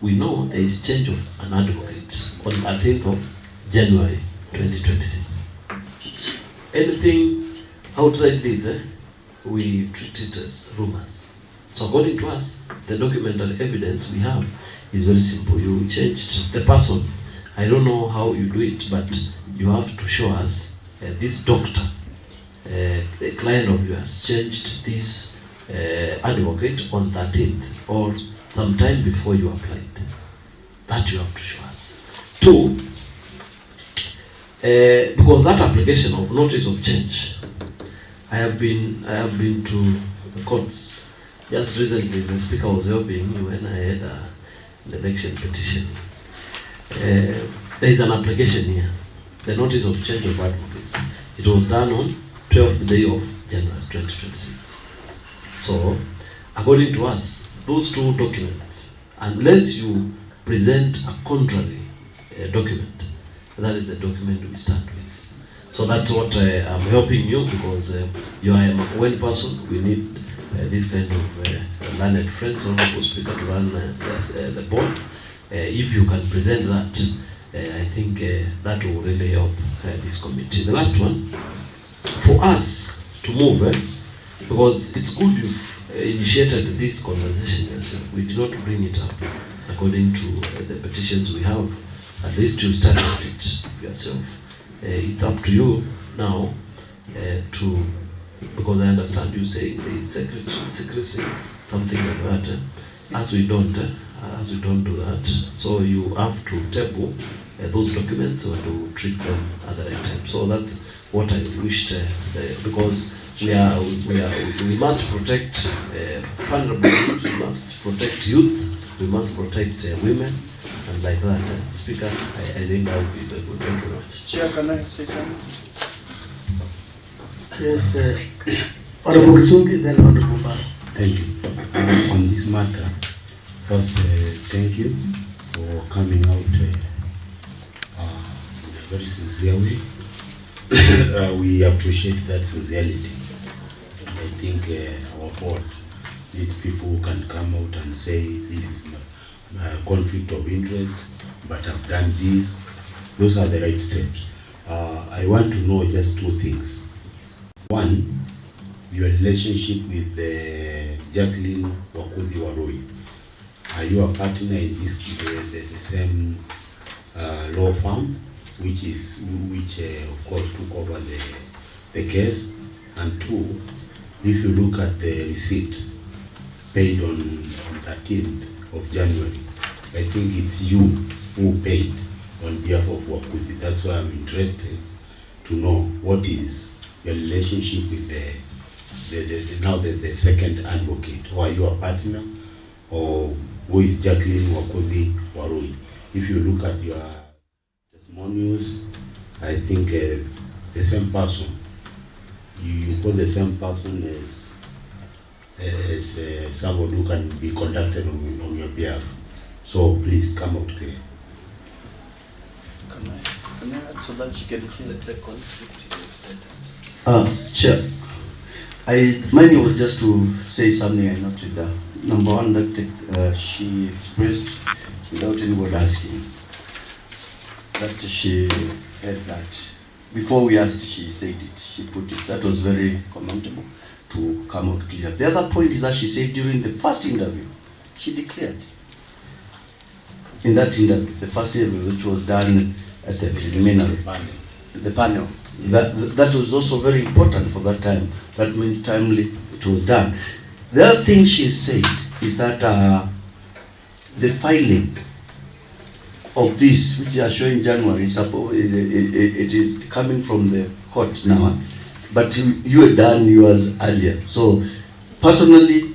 we know there is change of an advocate on 13th of January 2026. Anything outside this, we treat it as rumors. So according to us, the documented evidence we have is very simple. You changed the person. I don't know how you do it, but you have to show us this doctor, a client of yours, changed this advocate on 13th or sometime before you applied. That you have to show us. 2, because that application of notice of change, I have been to the courts. Just recently, the speaker was helping me when I had an election petition. There is an application here, the notice of change of advocates. It was done on 12th day of January 2026. So, according to us, those 2 documents, unless you present a contrary document, that is the document we start with. So that's what I'm helping you, because you are a one person. We need this kind of learned friends, honorable speaker, to run the board. If you can present that, I think that will really help this committee. The last one, for us to move, because it's good you've initiated this conversation yourself. We did not bring it up according to the petitions we have. At least you started it yourself. It's up to you now to, because I understand you saying there is secrecy, something like that. As we don't do that, so you have to table those documents or to treat them at the right time. So that's what I wished, because we must protect vulnerable groups, we must protect youth, we must protect women, and like that. Speaker, I think that would be very good. Thank you very much. Chair, can I say something? Yes, Honorable 𝒂𝒂, then Honorable Bar. Thank you. On this matter, first, thank you for coming out in a very sincere way. We appreciate that sincerity. I think our board needs people who can come out and say, this is my conflict of interest, but I've done this. Those are the right steps. I want to know just 2 things. One, your relationship with Jacqueline Wakudi Warui. Are you a partner in this the same law firm, which of course took over the case? And 2, if you look at the receipt paid on 13th of January, I think it's you who paid on behalf of Wakudi. That's why I'm interested to know what is your relationship with the second advocate. Or are you a partner, or who is Jacqueline Wakudi Warui? If you look at your testimonials, I think the same person. You put the same person as somebody who can be conducted on your behalf. So please come out there. Can I add so that she can hear the conflict extent? Chair, mine was just to say something I noted. Number 1, that she expressed without anybody asking that she had that. Before we asked, she said it, she put it. That was very commendable to come out clear. The other point is that she said during the first interview, she declared. In that interview, the first interview which was done at the preliminary, the panel, that was also very important for that time. That means timely it was done. The other thing she said is that the filing of this, which are showing January, it is coming from the court now, but you had done yours earlier. So personally,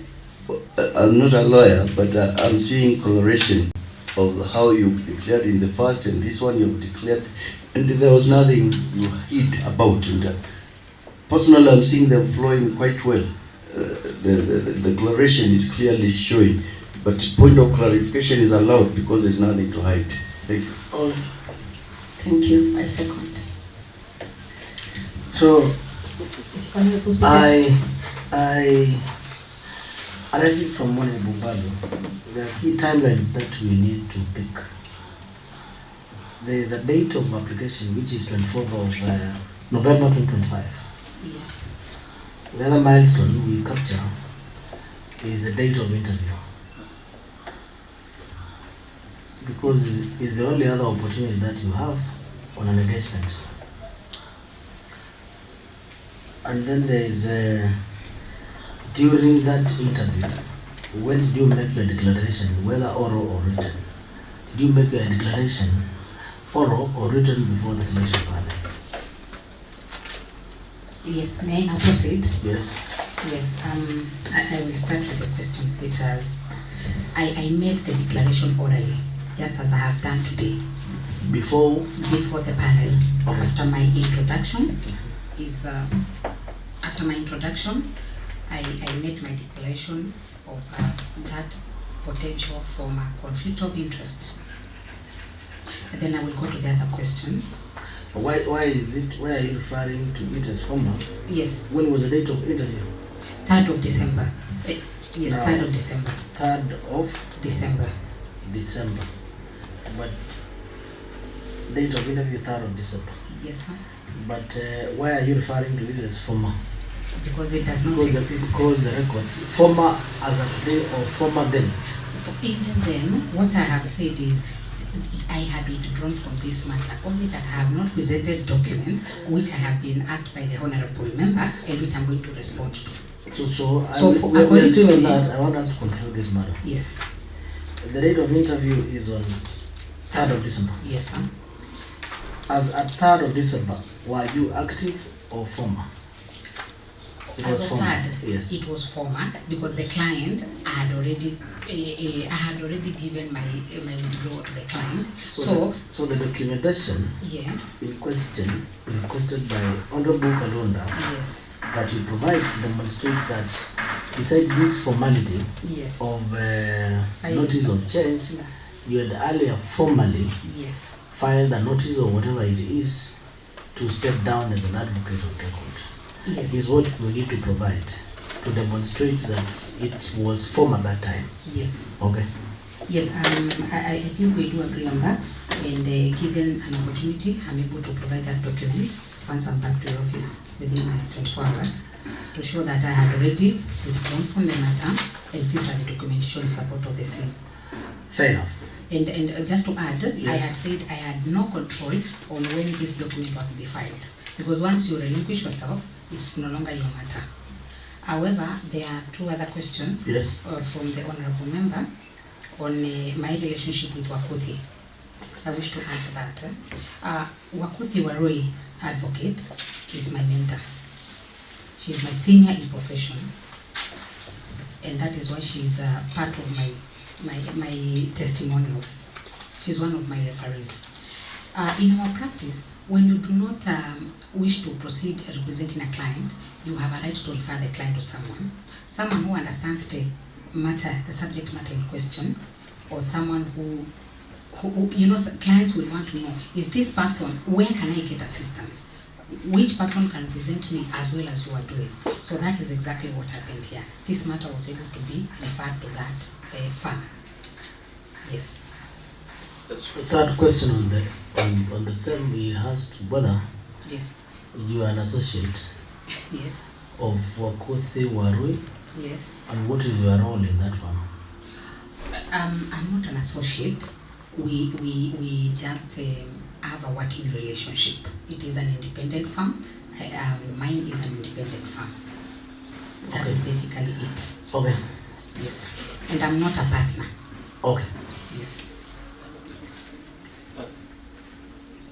I'm not a lawyer, but I'm seeing correlation of how you declared in the first, and this one you've declared, and there was nothing you hid about. And personally, I'm seeing them flowing quite well. The declaration is clearly showing, but point of clarification is allowed because there's nothing to hide. Thank you. Thank you. I second. So And I think from Honorable Bado, there are key timelines that we need to pick. There is a date of application which is 24th of November 2025. Yes. The other milestone we capture is the date of interview. Because it's the only other opportunity that you have on an engagement. And then there is during that interview, when did you make your declaration, whether oral or written? Did you make your declaration oral or written before the selection panel? Yes, may I now proceed? Yes. Yes, I will start with the question. It says, I made the declaration orally, just as I have done today. Before the panel. Okay. After my introduction I made my declaration of that potential former conflict of interest. And then I will go to the other questions. why are you referring to it as formal? Yes, When was the date of interview? 3rd of December. Yes, No. 3rd of December. 3rd of December. December. But date of interview 3rd of December. Yes, sir. But why are you referring to it as former? Because it does not exist. Because the records, former as of today or former then? Even then, what I have said is I had withdrawn from this matter, only that I have not presented documents which I have been asked by the honorable member and which I'm going to respond to. So according we are still to on me- that. I want us to conclude this matter. Yes, The date of interview is on 3rd of December. yes, sir. As at 3rd of December, were you active or former? It As was of former. third, Yes. it was former because the client I had already given my withdrawal to the client. So the documentation Yes, in question requested by Honorable Kalonda yes, that you provide to demonstrate that besides this formality yes, of Fine. notice of change, yes, you had earlier formally yes, filed a notice or whatever it is to step down as an advocate of record. yes. Is what we need to provide to demonstrate that it was formal at that time. Yes. Okay. Yes, I think we do agree on that, and given an opportunity, I'm able to provide that document once I'm back to the office within 24 hours to show that I had already withdrawn from the matter, and these are the documentation in support of the same. Fair enough. And just to add, I Yes. had said I had no control on when this document was to be filed, because once you relinquish yourself, it's no longer your matter. However, there are two other questions Yes. from the honorable member on my relationship with Wakuthi. I wish to answer that. Wakuthi Warui advocate is my mentor. She is my senior in profession, and that is why she is part of my testimonials. She's one of my referees. In our practice, when you do not wish to proceed representing a client, you have a right to refer the client to someone who understands the matter, the subject matter in question, or someone who clients will want to know, is this person, where can I get assistance? Which person can present me as well as you are doing? So that is exactly what happened here. This matter was able to be referred to that firm. Yes. The third question on the same, we asked whether Yes. you are an associate Yes. of Wakuthi Warui, Yes. and what is your role in that firm? I'm not an associate. We just have a working relationship. It is an independent firm. Mine is an independent firm. That is basically it. Okay. Yes. And I'm not a partner. Okay. Yes.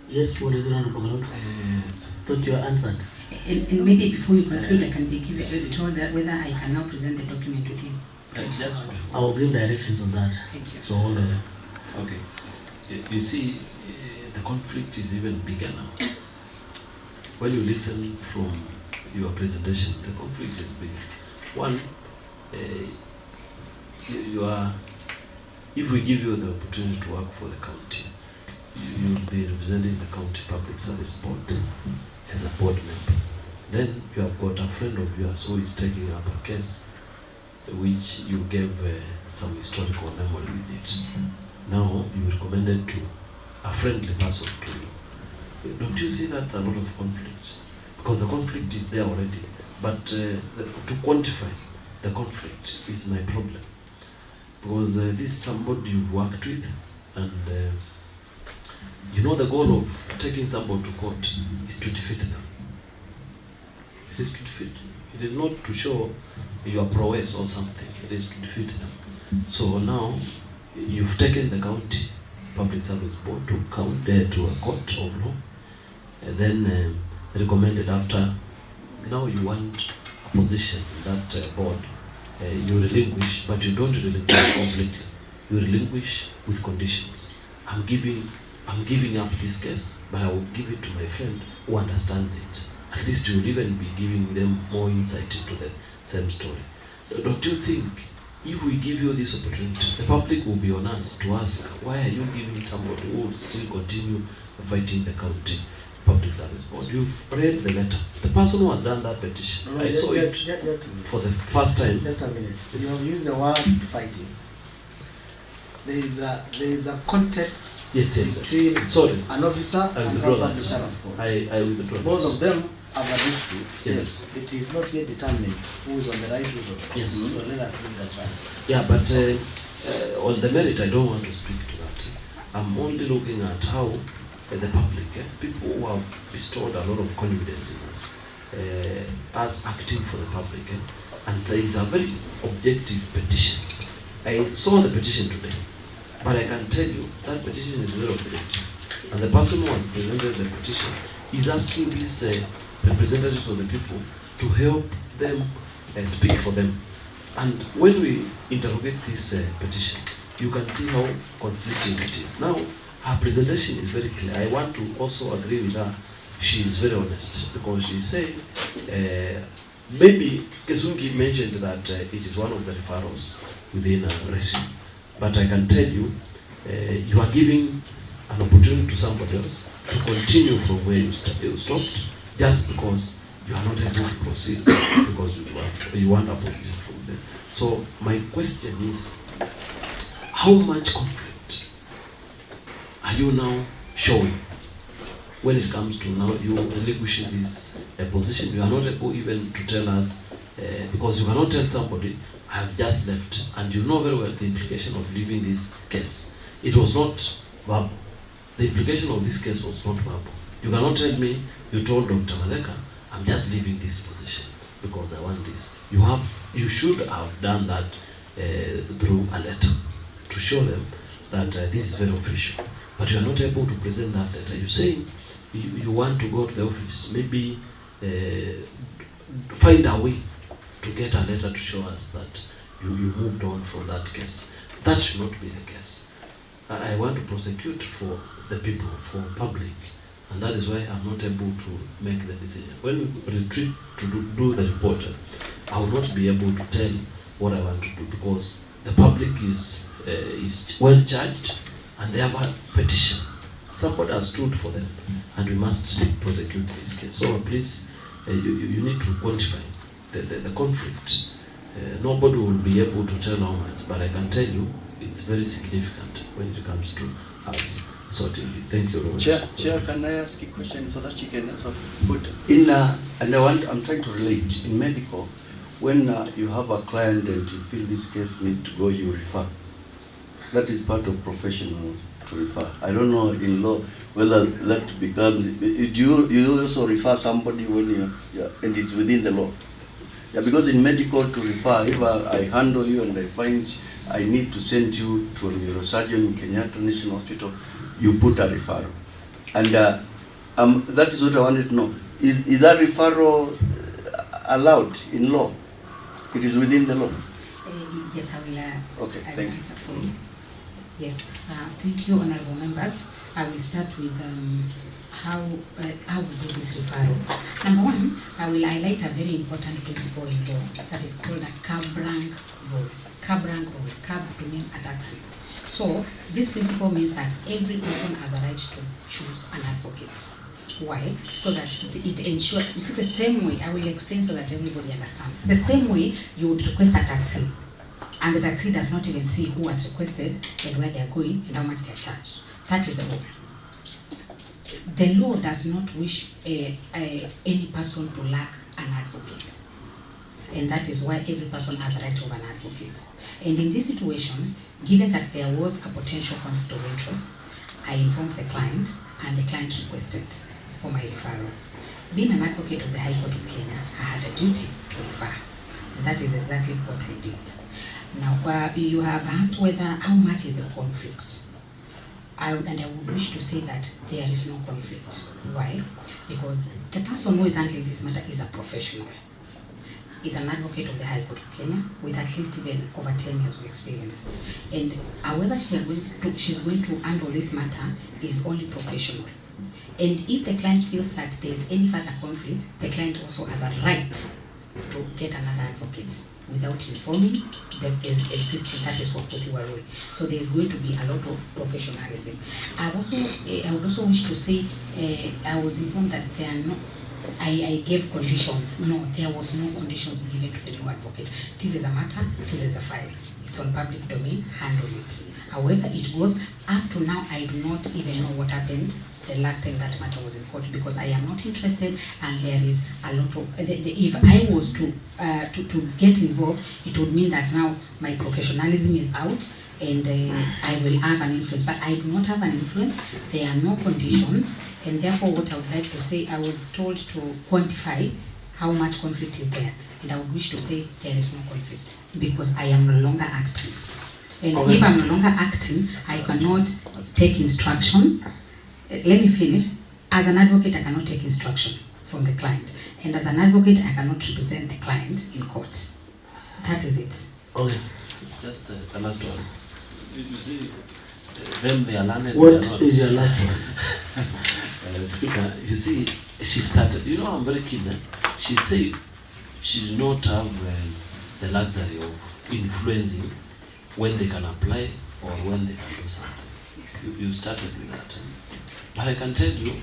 Yes, what is it, Honorable Kalonda? Thought you were answered. And maybe before you conclude, I can be told that whether I can now present the document with him. Just I will give directions on that. Thank you. So hold on. Okay. You see, the conflict is even bigger now. When you listen from your presentation, the conflict is bigger. One, you are, if we give you the opportunity to work for the county, you will be representing the county public service board as a board member. Then you have got a friend of yours who is taking up a case which you gave some historical memory with it. Now you recommended to a friendly person to you. Don't you see that's a lot of conflict? Because the conflict is there already. But to quantify the conflict is my problem. Because this is somebody you've worked with, and you know the goal of taking somebody to court is to defeat them. It is to defeat them. It is not to show your prowess or something. It is to defeat them. So now you've taken the county public service board to a court of law, and then recommended after. Now you want a position that board you relinquish, but you don't relinquish completely. You relinquish with conditions. I'm giving up this case, but I will give it to my friend who understands it. At least you will even be giving them more insight into the same story. Don't you think if we give you this opportunity, the public will be on us to ask, why are you giving somebody who will still continue fighting the county public service board? You've read the letter. The person who has done that petition, No, I saw it for the first time. Just a minute. You have used the word fighting. There is a contest Yes. between Sorry. an officer I and withdraw a that. public sheriff's board. I withdraw. Both of them have a dispute. Yes. It is not yet determined who is on the right, who is on the wrong. Yes. So let us leave that right. Yeah, but on the merit, I don't want to speak to that. I'm only looking at how the public, people who have bestowed a lot of confidence in us acting for the public, and there is a very objective petition. I saw the petition today, but I can tell you that petition is very objective. And the person who has presented the petition is asking these representatives of the people to help them speak for them. And when we interrogate this petition, you can see how conflicting it is. Now, her presentation is very clear. I want to also agree with her. She is very honest, because she said, maybe Kesungi mentioned that it is one of the referrals within RESU. But I can tell you, you are giving an opportunity to somebody else to continue from where you stopped, just because you are not able to proceed because you want a position from them. So my question is, how much conflict are you now showing when it comes to now you relinquishing this position? You are not able even to tell us, because you cannot tell somebody, I have just left, and you know very well the implication of leaving this case. It was not verbal. The implication of this case was not verbal. You cannot tell me, you told Dr. Maleka, I'm just leaving this position because I want this. You should have done that through a letter to show them that this is very official. But you are not able to present that letter. You're saying you want to go to the office, maybe find a way to get a letter to show us that you moved on from that case. That should not be the case. I want to prosecute for the people, for public, and that is why I'm not able to make the decision. When we retreat to do the report, I will not be able to tell what I want to do, because the public is well charged and they have a petition. Somebody has stood for them, and we must prosecute this case. So please, you need to quantify the conflict. Nobody will be able to tell how much, but I can tell you it's very significant when it comes to us sorting it. Thank you very much. Chair, can I ask a question so that she can answer? Good. I'm trying to relate. In medical, when you have a client and you feel this case needs to go, you refer. That is part of professional to refer. I don't know in law whether that becomes. You also refer somebody when and it's within the law. Yeah, because in medical to refer, if I handle you and I find I need to send you to a neurosurgeon in Kenyatta National Hospital, you put a referral. And that is what I wanted to know. Is that referral allowed in law? It is within the law? Yes, I will. Okay, I will thank you. answer for you. Yes, thank you, honorable members. I will start with how we do this referral. Number one, I will highlight a very important principle in law that is called a cab rank rule. Cab rank rule. Cab to mean a taxi. So this principle means that every person has a right to choose an advocate. Why? So that it ensures, you see, the same way, I will explain so that everybody understands. The same way you would request a taxi, and the taxi does not even see who has requested and where they are going and how much they are charged. That is the law. The law does not wish any person to lack an advocate. And that is why every person has a right of an advocate. And in this situation, given that there was a potential conflict of interest, I informed the client, and the client requested for my referral. Being an advocate of the High Court of Kenya, I had a duty to refer. And that is exactly what I did. Now, you have asked how much is the conflict? I would wish to say that there is no conflict. Why? Because the person who is handling this matter is a professional. Is an advocate of the High Court of Kenya with at least even over 10 years of experience. And however she's going to handle this matter is only professional. And if the client feels that there is any further conflict, the client also has a right to get another advocate without informing the existing, that is what we were doing. So there is going to be a lot of professionalism. I would also wish to say, I was informed that there are no, I gave conditions. No, there was no conditions given to the new advocate. This is a matter, this is a file. It's on public domain, handle it. However, it goes up to now, I do not even know what happened the last time that matter was in court, because I am not interested, and there is a lot of, if I was to get involved, it would mean that now my professionalism is out, and I will have an influence, but I do not have an influence. There are no conditions, and therefore what I would like to say, I was told to quantify how much conflict is there, and I would wish to say there is no conflict, because I am no longer acting. And if I'm no longer acting, I cannot take instructions. Let me finish. As an advocate, I cannot take instructions from the client, and as an advocate, I cannot represent the client in courts. That is it. Okay. Just the last one. You see, when they are learned, What they are not. is your last one? Speaker, you see, she started, you know, I'm very keen. She said she did not have the luxury of influencing when they can apply or when they can do something. You started with that. But I can tell you,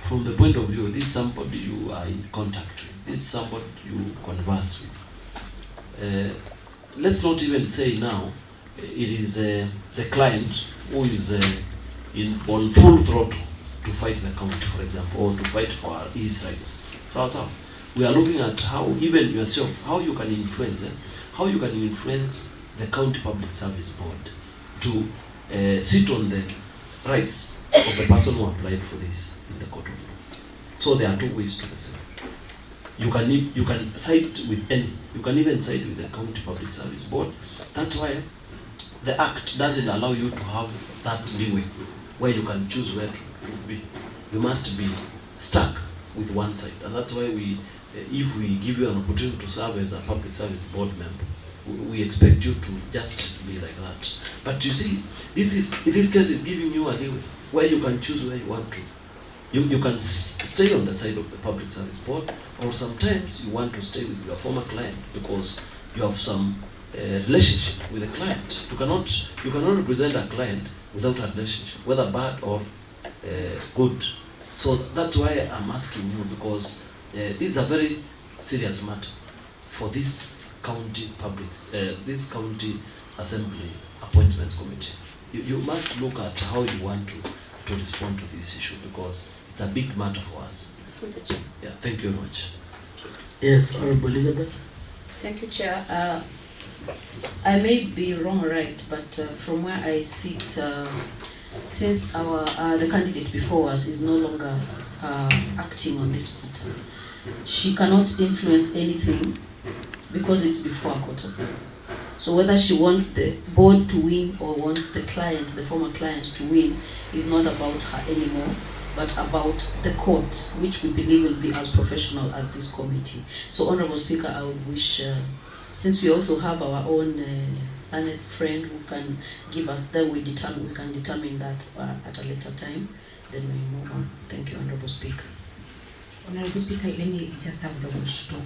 from the point of view, this is somebody you are in contact with. This is somebody you converse with. Let's not even say now, it is the client who is on full throttle to fight the county, for example, or to fight for his rights. So we are looking at how, even yourself, how you can influence the County Public Service Board to sit on the rights of the person who applied for this in the court of law. So there are two ways to the same. You can side with any. You can even side with the County Public Service Board. That's why the Act doesn't allow you to have that leeway where you can choose where to be. You must be stuck with one side, and that's why if we give you an opportunity to serve as a Public Service Board member, we expect you to just be like that. But you see, this case is giving you a leeway where you can choose where you want to. You can stay on the side of the Public Service Board, or sometimes you want to stay with your former client because you have some relationship with the client. You cannot represent a client without a relationship, whether bad or good. So that's why I'm asking you, because this is a very serious matter for this county assembly appointments committee. You must look at how you want to respond to this issue, because it's a big matter for us. Yeah, thank you very much. Yes, Honorable Elizabeth. Thank you, Chair. I may be wrong or right, but from where I sit, since the candidate before us is no longer acting on this matter, she cannot influence anything because it's before a court of law. So whether she wants the board to win or wants the former client to win, is not about her anymore, but about the court, which we believe will be as professional as this committee. So, Honorable Speaker, I would wish, since we also have our own learned friend who can give us, then we can determine that at a later time, then we move on. Thank you, Honorable Speaker. Honorable Speaker, let me just have the wish to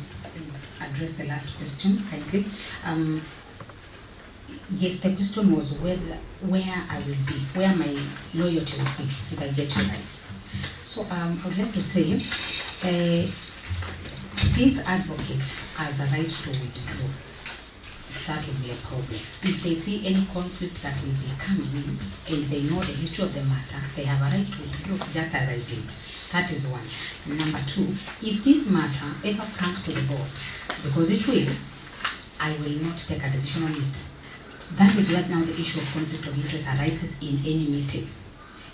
address the last question, kindly. Yes, the question was where I will be, where my loyalty will be if I get you right. So I would like to say, this advocate has a right to withdraw. That will be a problem. If they see any conflict that will be coming in and they know the history of the matter, they have a right to withdraw, just as I did. That is one. Number two, if this matter ever comes to the board, because it will, I will not take a decision on it. That is right now the issue of conflict of interest arises in any meeting.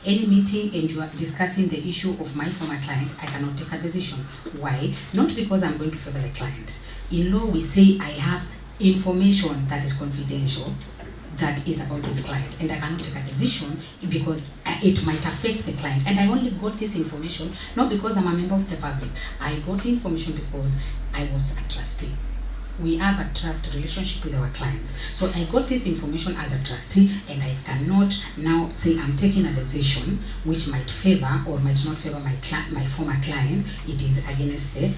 Any meeting and you are discussing the issue of my former client, I cannot take a decision. Why? Not because I'm going to favor the client. In law, we say I have information that is confidential that is about this client, and I cannot take a decision because it might affect the client. And I only got this information not because I'm a member of the public. I got the information because I was a trustee. We have a trust relationship with our clients. So I got this information as a trustee, and I cannot now say I'm taking a decision which might favor or might not favor my former client. It is against the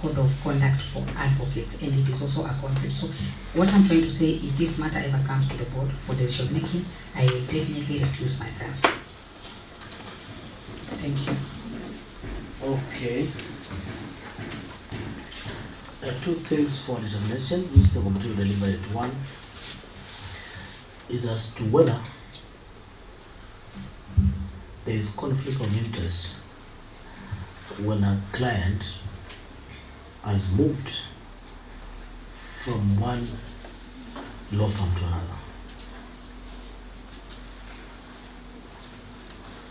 code of conduct for advocates, and it is also a conflict. So what I'm trying to say, if this matter ever comes to the board for decision making, I will definitely recuse myself. Thank you. Okay. There are two things for determination which the committee will deliberate. One is as to whether there is conflict of interest when a client has moved from one law firm to another,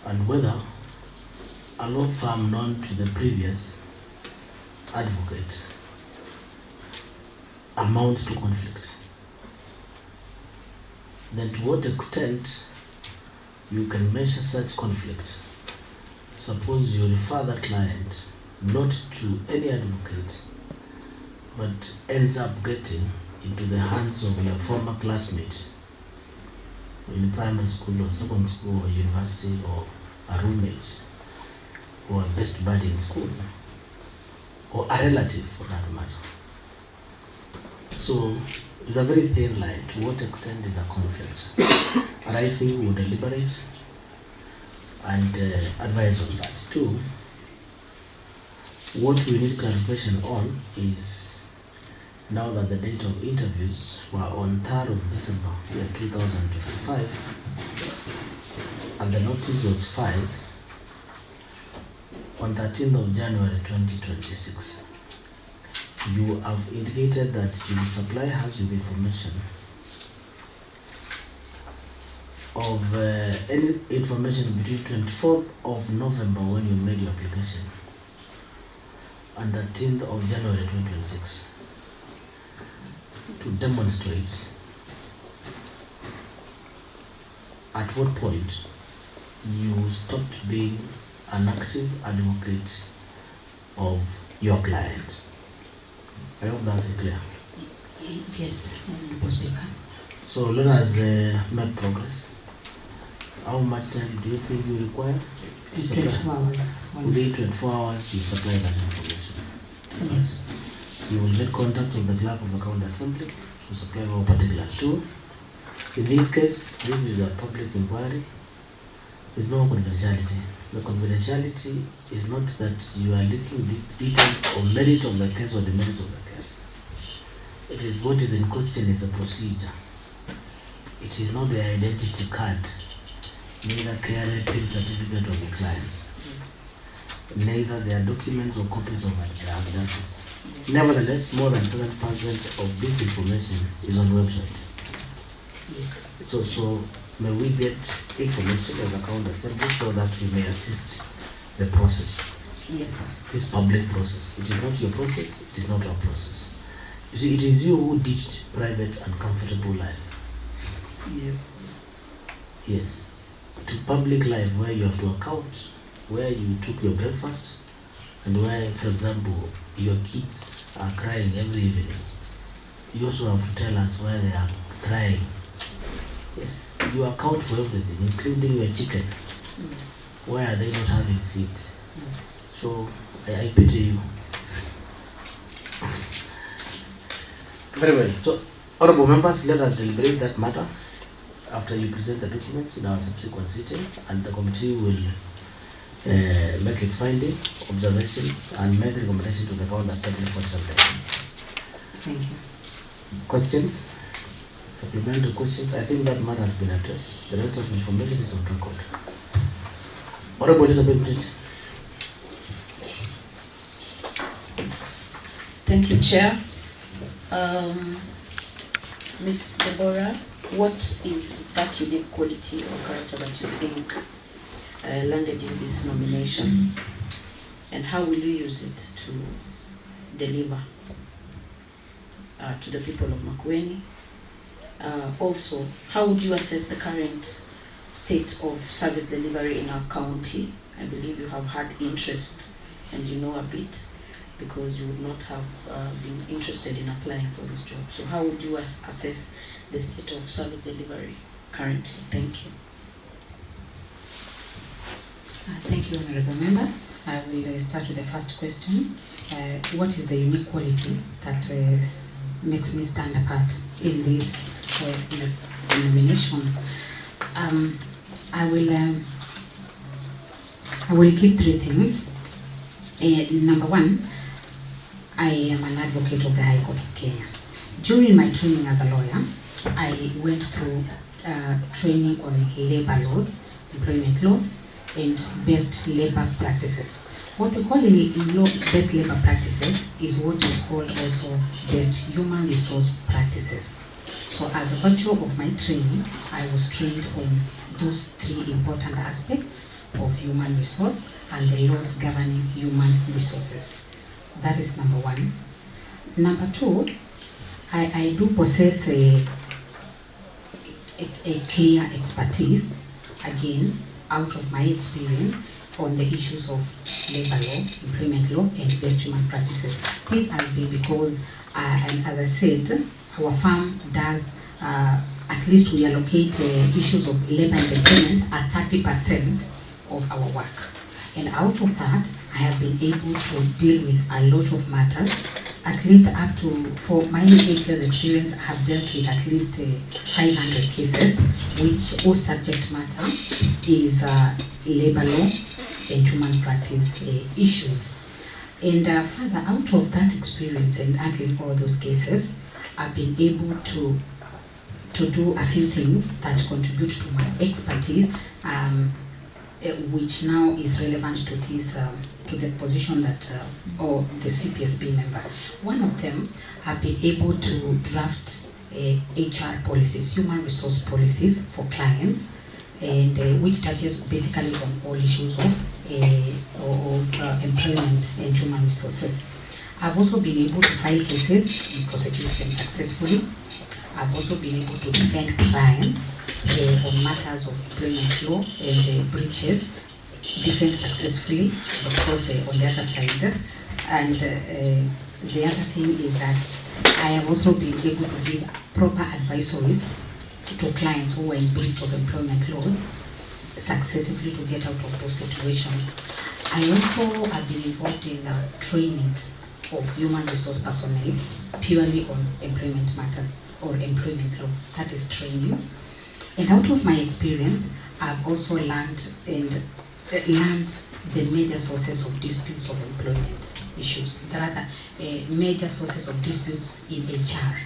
and whether a law firm known to the previous advocate amounts to conflict. Then to what extent you can measure such conflict. Suppose you refer the client not to any advocate, but ends up getting into the hands of your former classmate in primary school or secondary school or university, or a roommate or a best buddy in school, or a relative for that matter. So it's a very thin line. To what extent is a conflict? And I think we will deliberate and advise on that. Two, what we need clarification on is, now that the date of interviews were on 3rd of December 2025, and the notice was filed on 13th of January 2026. You have indicated that you will supply us with information of any information between 24th of November when you made your application and 13th of January 2026 to demonstrate at what point you stopped being an active advocate of your client. I hope that's clear. Yes, Mr. Speaker. So let us make progress. How much time do you think you require? 24 hours. Within 24 hours, you supply that information. Yes. You will make contact with the clerk of the county assembly to supply our particulars too. In this case, this is a public inquiry. There's no confidentiality. The confidentiality is not that you are leaking the details or merit of the case or the merits of the case. It is what is in question is a procedure. It is not the identity card, neither KRA PIN certificate of the clients, neither their documents or copies of their affidavits. Nevertheless, more than 7% of this information is on the website. Yes. So may we get information as a county assembly so that we may assist the process. Yes. This public process. It is not your process, it is not our process. You see, it is you who ditched private and comfortable life. Yes. Yes. To public life where you have to account, where you took your breakfast, and where, for example, your kids are crying every evening. You also have to tell us why they are crying. Yes. You account for everything, including your chicken. Yes. Why are they not having feed? Yes. So I pity you. Very well. So, honorable members, let us deliberate that matter after you present the documents in our subsequent sitting, and the committee will make its finding, observations, and make recommendation to the County Assembly for consideration. Thank you. Questions? Supplementary questions? I think that matter has been addressed. The rest of the information is on record. Honorable Elizabeth Bridge. Thank you, Chair. Ms. Deborah, what is that unique quality or character that you think landed in this nomination, and how will you use it to deliver to the people of Makueni? Also, how would you assess the current state of service delivery in our county? I believe you have had interest and you know a bit, because you would not have been interested in applying for this job. So how would you assess the state of service delivery currently? Thank you. Thank you, Honorable Member. I will start with the first question. What is the unique quality that makes me stand apart in this nomination? I will give three things. Number one, I am an advocate of the High Court of Kenya. During my training as a lawyer, I went through training on labor laws, employment laws, and best labor practices. What we call in law best labor practices is what is called also best human resource practices. So as a virtue of my training, I was trained on those three important aspects of human resource and the laws governing human resources. That is number one. Number two, I do possess a clear expertise, again, out of my experience on the issues of labor law, employment law, and best human practices. This has been because, and as I said, our firm does, at least we allocate issues of labor and employment at 30% of our work. And out of that, I have been able to deal with a lot of matters, at least up to, for my 8 years experience, I have dealt with at least 500 cases, which all subject matter is labor law and human practice issues. And further, out of that experience and handling all those cases, I've been able to do a few things that contribute to my expertise, which now is relevant to this, to the position that, or the CPSB member. One of them, I've been able to draft HR policies, human resource policies for clients, and which touches basically on all issues of employment and human resources. I've also been able to file cases and prosecute them successfully. I've also been able to defend clients on matters of employment law and breaches, defend successfully, of course, on the other side. And the other thing is that I have also been able to give proper advisories to clients who were in breach of employment laws successfully to get out of those situations. I also have been involved in trainings of human resource personnel purely on employment matters or employment law, that is trainings. And out of my experience, I've also learned the major sources of disputes of employment issues. There are major sources of disputes in HR,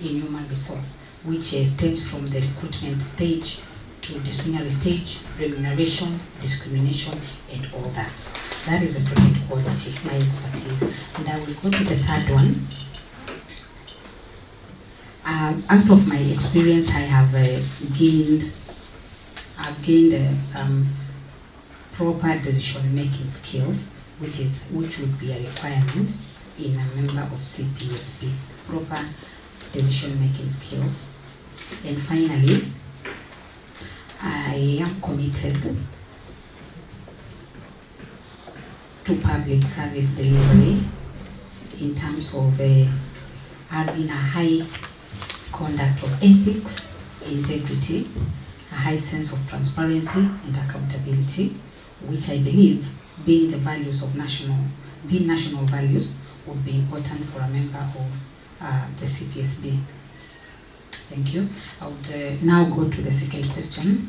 in human resource, which stems from the recruitment stage to disciplinary stage, remuneration, discrimination, and all that. That is the second quality, my expertise. And I will go to the third one. Out of my experience, I have gained proper decision-making skills, which would be a requirement in a member of CPSB. Proper decision-making skills. And finally, I am committed to public service delivery in terms of having a high conduct of ethics, integrity, a high sense of transparency and accountability, which I believe, being the values of national values, would be important for a member of the CPSB. Thank you. I would now go to the second question.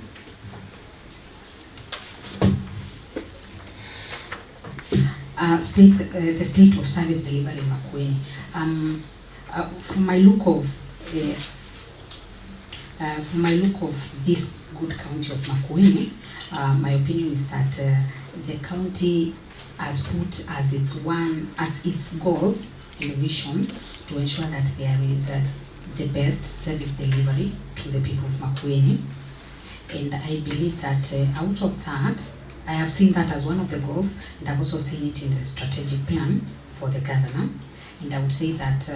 the state of service delivery in Makueni. From my look of this good county of Makueni, my opinion is that the county has put as its goals and vision to ensure that there is the best service delivery to the people of Makueni. And I believe that out of that, I have seen that as one of the goals, and I've also seen it in the strategic plan for the governor. And I would say that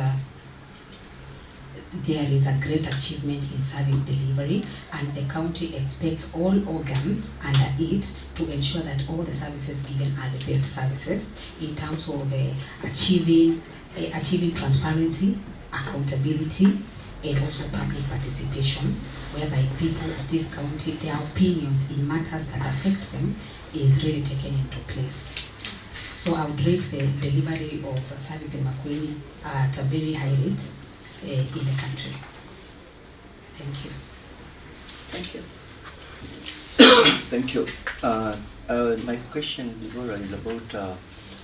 there is a great achievement in service delivery, and the county expects all organs under it to ensure that all the services given are the best services in terms of achieving transparency, accountability, and also public participation, whereby people of this county, their opinions in matters that affect them is really taken into place. So I would rate the delivery of service in Makueni at a very high rate in the country. Thank you. Thank you. Thank you. My question, Deborah, is about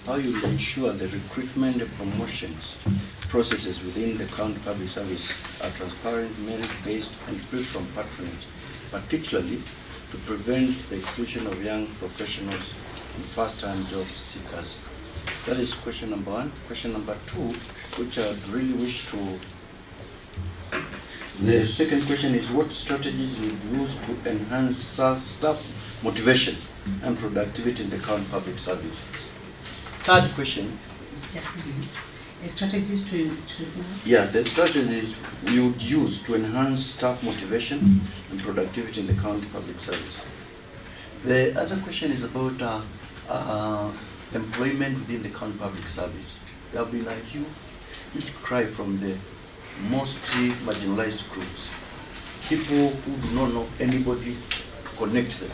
how you will ensure the recruitment and promotions processes within the county public service are transparent, merit-based, and free from patronage, particularly to prevent the exclusion of young professionals and first-time job seekers. That is question number one. Question number two, which I would really wish to... The second question is, what strategies would you use to enhance staff motivation and productivity in the county public service? Third question. Strategies to do? Yeah, the strategies we would use to enhance staff motivation and productivity in the county public service. The other question is about employment within the county public service. There have been a huge cry from the mostly marginalized groups, people who do not know anybody to connect them.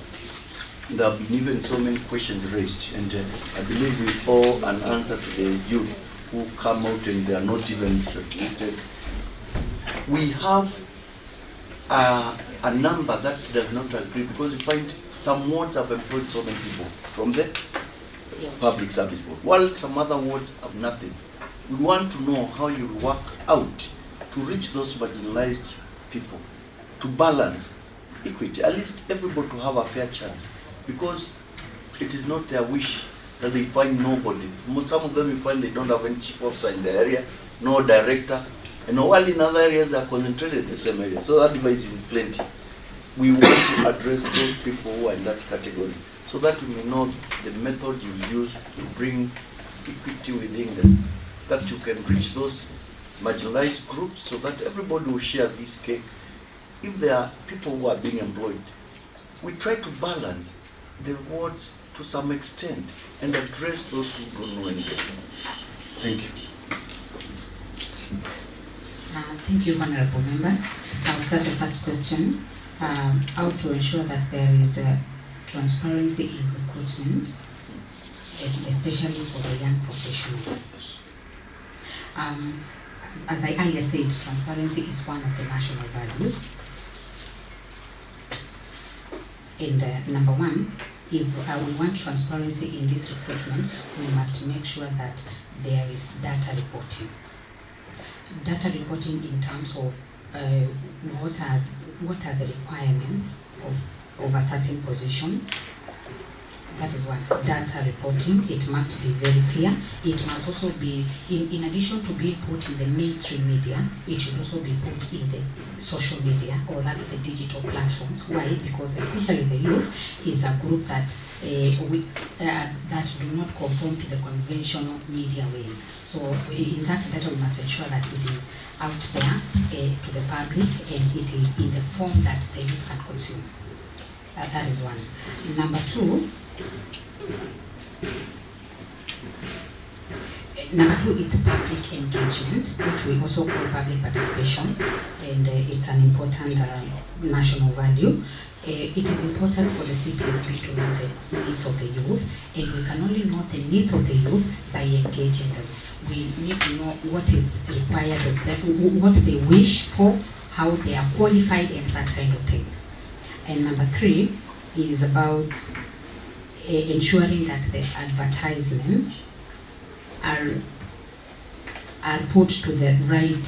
There have been even so many questions raised, and I believe we owe an answer to the youth who come out and they are not even shortlisted. We have a number that does not agree, because you find some wards have employed so many people from the public service board, while some other wards have nothing. We want to know how you work out to reach those marginalized people, to balance equity, at least everybody to have a fair chance, because it is not their wish that they find nobody. Some of them you find they don't have any chief officer in the area, no director, and while in other areas they are concentrated in the same area. So that advice is plenty. We want to address those people who are in that category, so that we may know the method you use to bring equity within them, that you can reach those marginalized groups so that everybody will share this cake. If there are people who are being employed, we try to balance the rewards to some extent and address those who don't know anything. Thank you. Thank you, Honorable Member. I'll start the first question. How to ensure that there is transparency in recruitment, especially for the young professionals. As I earlier said, transparency is one of the national values. And number one, if we want transparency in this recruitment, we must make sure that there is data reporting. Data reporting in terms of what are the requirements of a certain position. That is one. Data reporting, it must be very clear. It must also be, in addition to being put in the mainstream media, it should also be put in the social media, or rather the digital platforms. Why? Because especially the youth is a group that that do not conform to the conventional media ways. So in that data, we must ensure that it is out there to the public, and it is in the form that the youth can consume. That is one. Number two, it's public engagement, which we also call public participation, and it's an important national value. It is important for the CPSB to know the needs of the youth, and we can only know the needs of the youth by engaging them. We need to know what is required of them, what they wish for, how they are qualified, and such kind of things. And number three is about ensuring that the advertisements are put to the right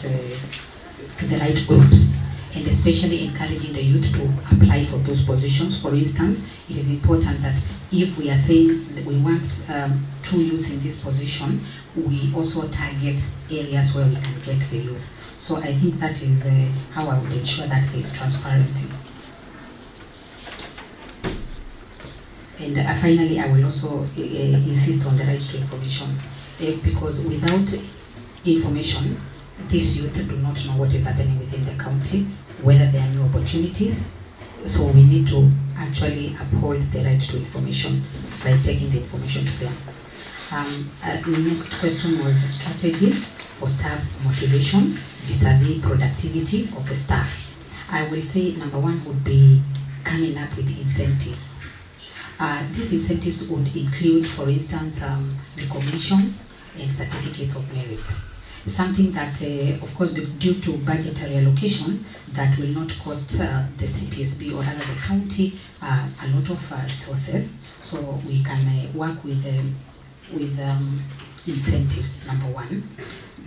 groups, and especially encouraging the youth to apply for those positions. For instance, it is important that if we are saying that we want 2 youths in this position, we also target areas where we can get the youth. So I think that is how I would ensure that there is transparency. And finally, I will also insist on the right to information, because without information, these youth do not know what is happening within the county, whether there are new opportunities. So we need to actually uphold the right to information by taking the information to them. The next question was the strategies for staff motivation vis-a-vis productivity of the staff. I will say number 1 would be coming up with incentives. These incentives would include, for instance, recognition and certificates of merit. Something that, of course, due to budgetary allocation, that will not cost the 𝒚𝒂𝒃𝒐 or rather the county a lot of resources. So we can work with incentives, number 1.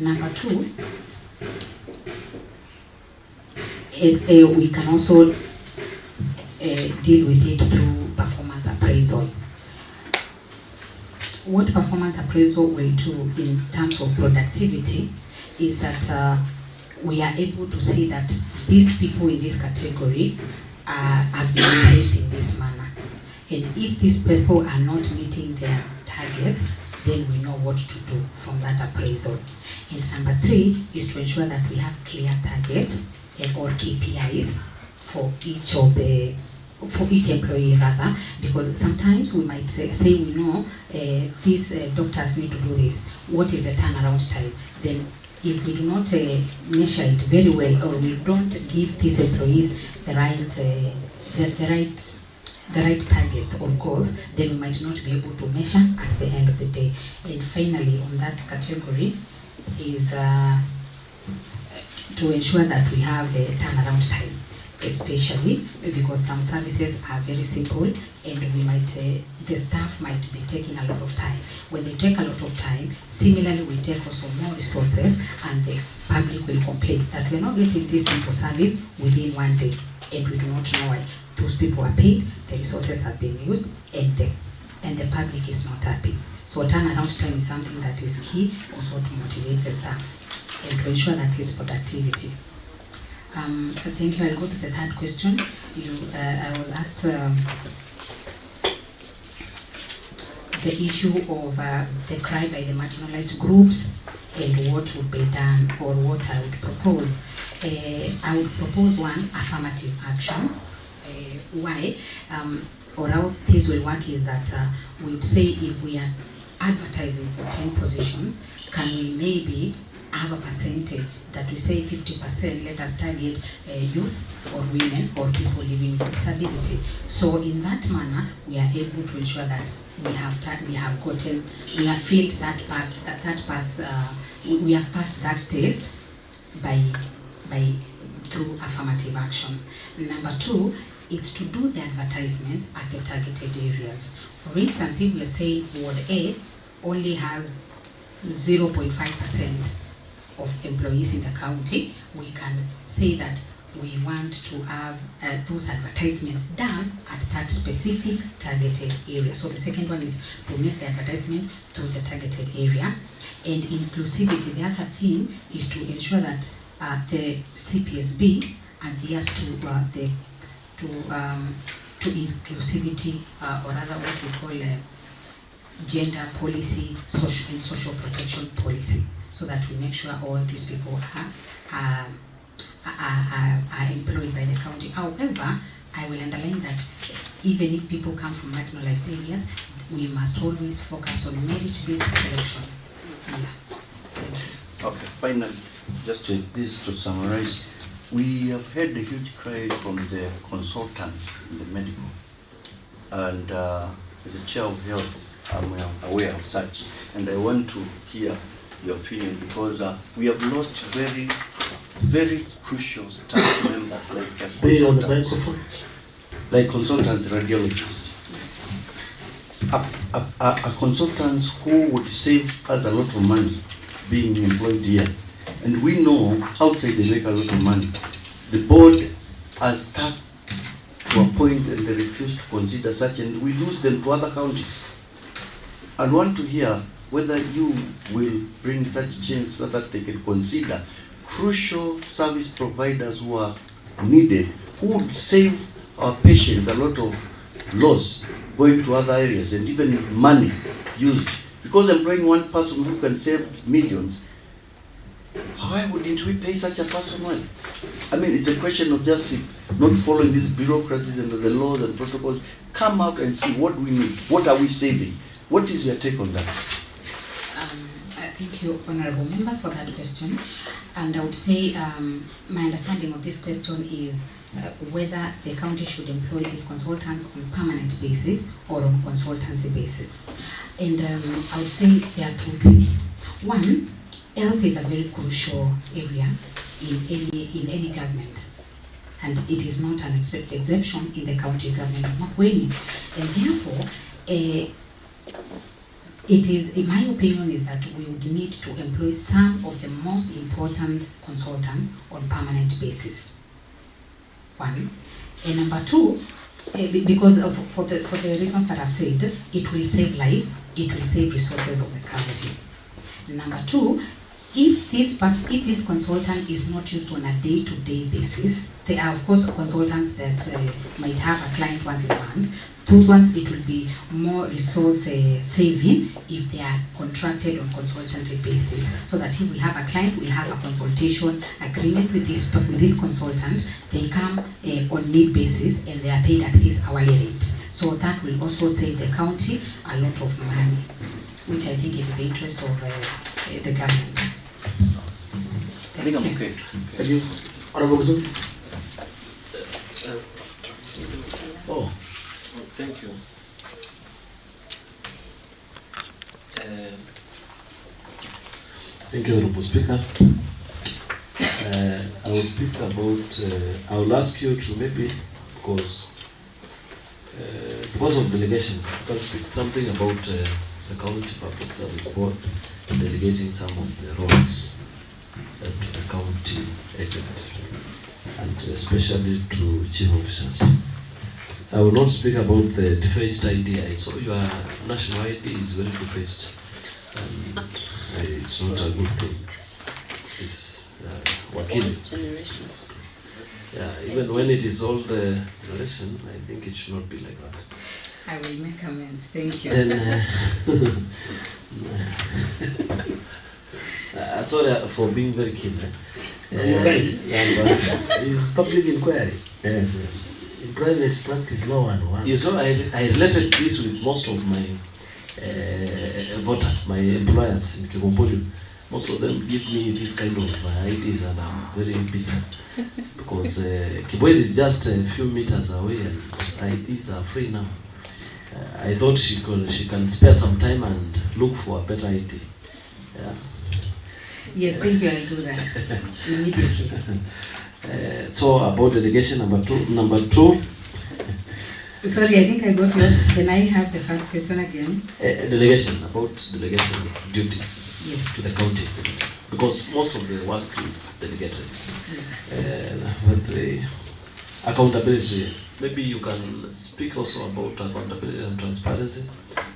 Number 2 is we can also deal with it through performance appraisal. What performance appraisal will do in terms of productivity is that we are able to see that these people in this category have been placed in this manner. And if these people are not meeting their targets, then we know what to do from that appraisal. And number 3 is to ensure that we have clear targets and or KPIs for each employee rather, because sometimes we might say we know these doctors need to do this. What is the turnaround time? Then if we do not measure it very well, or we don't give these employees the right targets or goals, then we might not be able to measure at the end of the day. And finally, on that category is to ensure that we have a turnaround time, especially because some services are very simple and we might the staff might be taking a lot of time. When they take a lot of time, similarly we take also more resources, and the public will complain that we are not getting this simple service within 1 day, and we do not know why. Those people are paid, the resources have been used, and the public is not happy. So turnaround time is something that is key also to motivate the staff and to ensure that there is productivity. Thank you. I'll go to the 3rd question. I was asked the issue of the cry by the marginalized groups and what would be done, or what I would propose. I would propose 1, affirmative action. Why? Or how this will work is that we would say if we are advertising for 10 positions, can we maybe have a percentage that we say 50%, let us target youth or women or people living with disability. So in that manner, we are able to ensure that we have filled we have passed that test through affirmative action. Number 2, it's to do the advertisement at the targeted areas. For instance, if we are saying Ward A only has 0.5% of employees in the county, we can say that we want to have those advertisements done at that specific targeted area. So the second one is to make the advertisement through the targeted area. And inclusivity, the other thing is to ensure that the 𝒚𝒂𝒃𝒐 adheres to inclusivity, or rather what we call gender policy, social protection policy, so that we make sure all these people are employed by the county. However, I will underline that even if people come from marginalized areas, we must always focus on merit-based selection. Yeah. Thank you. Okay, finally, just to summarize, we have had a huge cry from the consultants in the medical, and as a chair of health, I'm aware of such, and I want to hear your opinion, because we have lost very, very crucial staff members Be on the microphone. like consultants, radiologists. a consultant who would save us a lot of money being employed here. And we know outside they make a lot of money. The board has stuck to a point and they refuse to consider such, and we lose them to other counties. I want to hear whether you will bring such change so that they can consider crucial service providers who are needed, who would save our patients a lot of loss going to other areas and even money used. Because employing one person who can save millions, why wouldn't we pay such a person well? I mean, it's a question of just not following these bureaucracies and the laws and protocols. Come out and see what we need. What are we saving? What is your take on that? Thank you, Honorable Member, for that question. And I would say my understanding of this question is whether the county should employ these consultants on permanent basis or on consultancy basis. And I would say there are two things. One, health is a very crucial area in any government, and it is not an exception in the county government of Makueni. And therefore, it is, in my opinion, is that we would need to employ some of the most important consultants on permanent basis. One. And number two, because for the reasons that I've said, it will save lives, it will save resources of the county. Number two, if this consultant is not used on a day-to-day basis, there are of course consultants that might have a client once a month. Those ones, it will be more resource saving if they are contracted on consultative basis. So that if we have a client, we have a consultation agreement with this consultant. They come on need basis and they are paid at this hourly rates. So that will also save the county a lot of money, which I think is the interest of the government. I think I'm okay. Thank you. Honorable Kusum. Oh. Thank you. Thank you, Honorable Speaker. I will speak about, I will ask you to maybe, because of delegation, I can speak something about the County Public Service Board delegating some of the roles to the county executive, and especially to chief officers. I will not speak about the defaced ID. I saw your national ID is very defaced. It's not a good thing. It's working. Yeah, even when it is old generation, I think it should not be like that. I will make amends. Thank you. Sorry for being very keen. It's public inquiry. Yes, yes. In private practice, no one wants. You saw, I related this with most of my voters, my employers in Kibombolio. Most of them give me this kind of IDs, and I'm very bitter because Kibwezi is just a few meters away and IDs are free now. I thought she can spare some time and look for a better ID. Yeah. Yes, thank you. I do that immediately. So about delegation number two. Sorry, I think I got lost. Can I have the first question again? Delegation, about delegation of duties to the county executive, because most of the work is delegated. Yes. But the accountability, maybe you can speak also about accountability and transparency,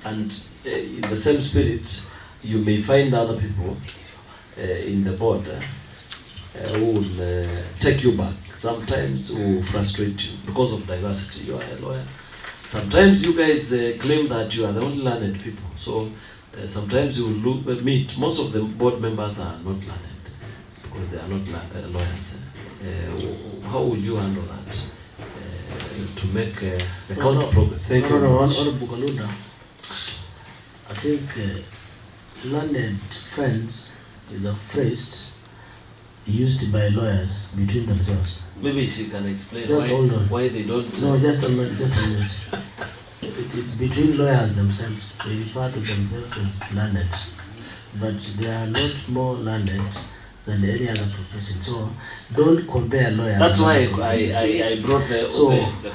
and in the same spirit, you may find other people in the board who will take you back. Sometimes who frustrate you because of diversity. You are a lawyer. Sometimes you guys claim that you are the only learned people. So sometimes you will meet. Most of the board members are not learned because they are not lawyers. How will you handle that to make the county progress? Thank you. Honorable Kalunda, I think learned friends is a phrase used by lawyers between themselves. Maybe she can explain why they don't. No, just a minute. It is between lawyers themselves. They refer to themselves as learned, but they are not more learned than any other profession. So don't compare lawyers. That's why I brought the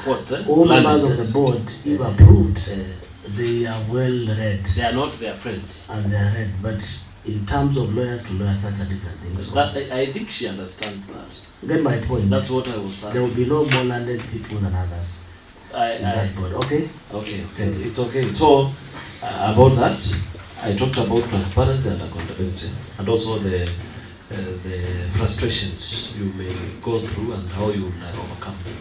quote. All members of the board, if approved, They are well read They are not their friends. and they are read, but in terms of lawyers to lawyers, that's a different thing. So That I think she understands that. get my point. That's what I was There will asking. be no more learned people than others in that board. Okay? Okay, Thank you. it's okay. So about that, I talked about transparency and accountability, and also the frustrations you may go through and how you will overcome them.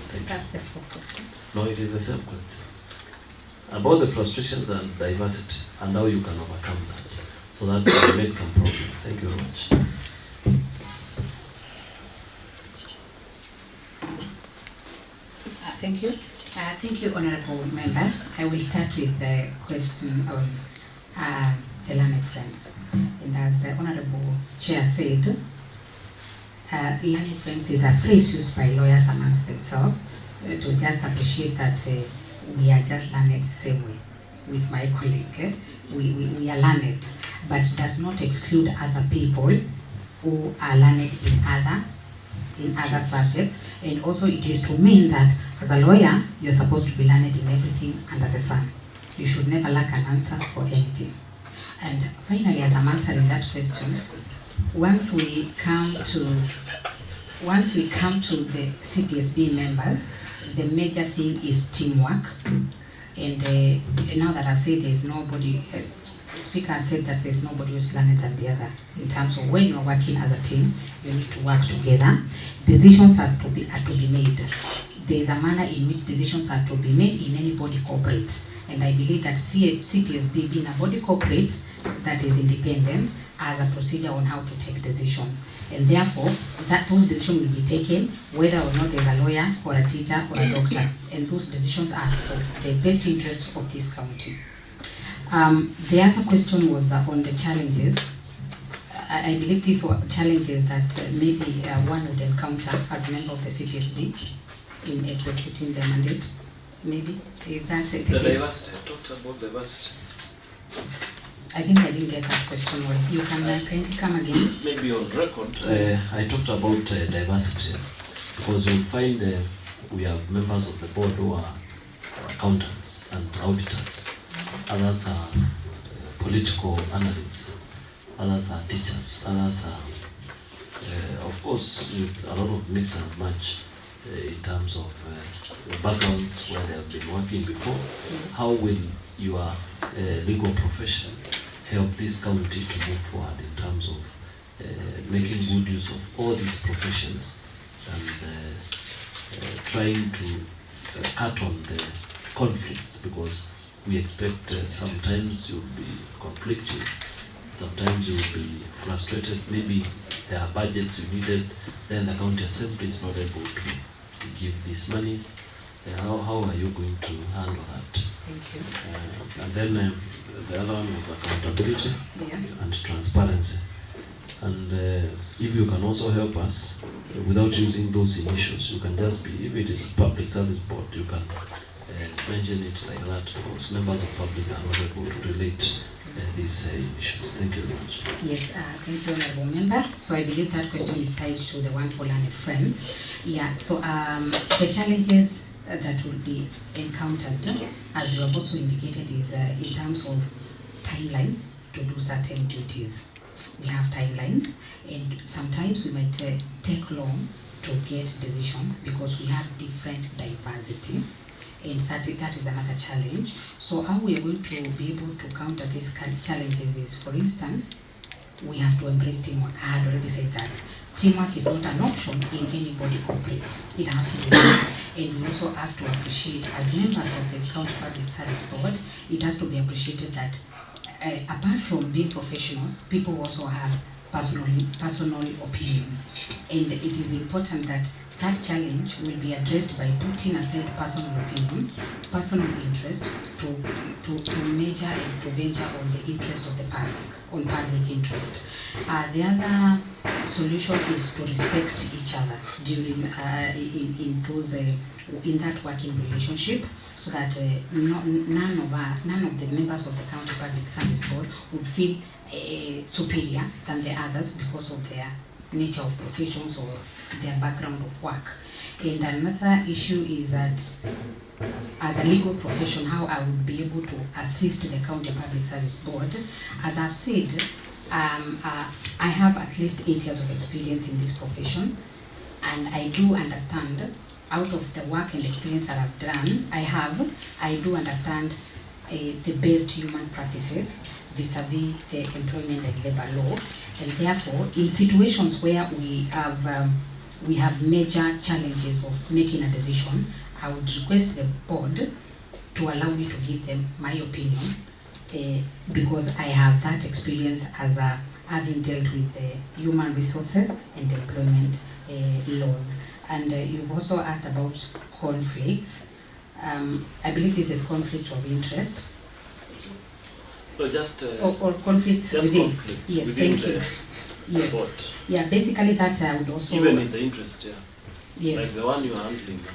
Thank you. That's the fourth question. No, it is the same question. About the frustrations and diversity and how you can overcome that, so that you can make some progress. Thank you very much. Thank you. Thank you, Honourable Member. I will start with the question on the learned friends. And as the Honourable Chair said, learned friends is a phrase used by lawyers amongst themselves to just appreciate that we are just learned the same way with my colleague. We are learned, but does not exclude other people who are learned in other subjects. And also it is to mean that as a lawyer, you're supposed to be learned in everything under the sun. You should never lack an answer for anything. And finally, as I'm answering that question, once we come to the CPSB members, the major thing is teamwork. And now that I've said there's nobody, Speaker has said that there's nobody who's learned than the other. In terms of when you're working as a team, you need to work together. Decisions are to be made. There's a manner in which decisions are to be made in any body corporate. And I believe that CPSB, being a body corporate that is independent, has a procedure on how to take decisions. And therefore, those decisions will be taken whether or not there's a lawyer or a teacher or a doctor. And those decisions are for the best interest of this county. The other question was on the challenges. I believe these were challenges that maybe one would encounter as a member of the CPSB in executing the mandate. Maybe is that the diversity. I talked about diversity. I think I didn't get that question well. You can come again? Maybe on record. I talked about diversity because you'll find we have members of the board who are accountants and auditors. Others are political analysts. Others are teachers. Others are, of course, with a lot of mix and match in terms of the backgrounds where they have been working before. How will your legal profession help this county to move forward in terms of making good use of all these professions and trying to cut on the conflicts, because we expect sometimes you'll be conflicting, sometimes you'll be frustrated, maybe there are budgets you needed, then the county assembly is not able to give these monies. How are you going to handle that? Thank you. And then the other one was accountability and transparency. And if you can also help us without using those initials, you can just be, if it is public service board, you can mention it like that, because members of public are not able to relate these issues. Thank you very much. Yes, thank you, Honourable Member. So I believe that question is tied to the one for learned friends. Yeah, so the challenges that will be encountered, as you have also indicated, is in terms of timelines to do certain duties. We have timelines, and sometimes we might take long to get decisions because we have different diversity, and that is another challenge. So how we are going to be able to counter these challenges is, for instance, we have to embrace teamwork. I had already said that. Teamwork is not an option in any body corporate. It has to be done. And we also have to appreciate, as members of the County Public Service Board, it has to be appreciated that apart from being professionals, people also have personal opinions. And it is important that that challenge will be addressed by putting aside personal opinions, personal interest, to measure and to venture on the interest of the public, on public interest. The other solution is to respect each other during in that working relationship, so that none of the members of the County Public Service Board would feel superior than the others because of their nature of professions or their background of work. And another issue is that as a legal profession, how I would be able to assist the County Public Service Board. As I've said, I have at least 8 years of experience in this profession, and I do understand, out of the work and experience that I've done, I do understand the best human practices vis-a-vis the employment and labor law, and therefore in situations where we have major challenges of making a decision, I would request the board to allow me to give them my opinion, because I have that experience as having dealt with human resources and employment laws. And you've also asked about conflicts. I believe this is conflict of interest. No, just Or conflicts just within. conflicts Yes, within thank you. the Yes. board. Yeah, basically that I would also. Even in the interest, yeah. Yes. Like the one you are handling now.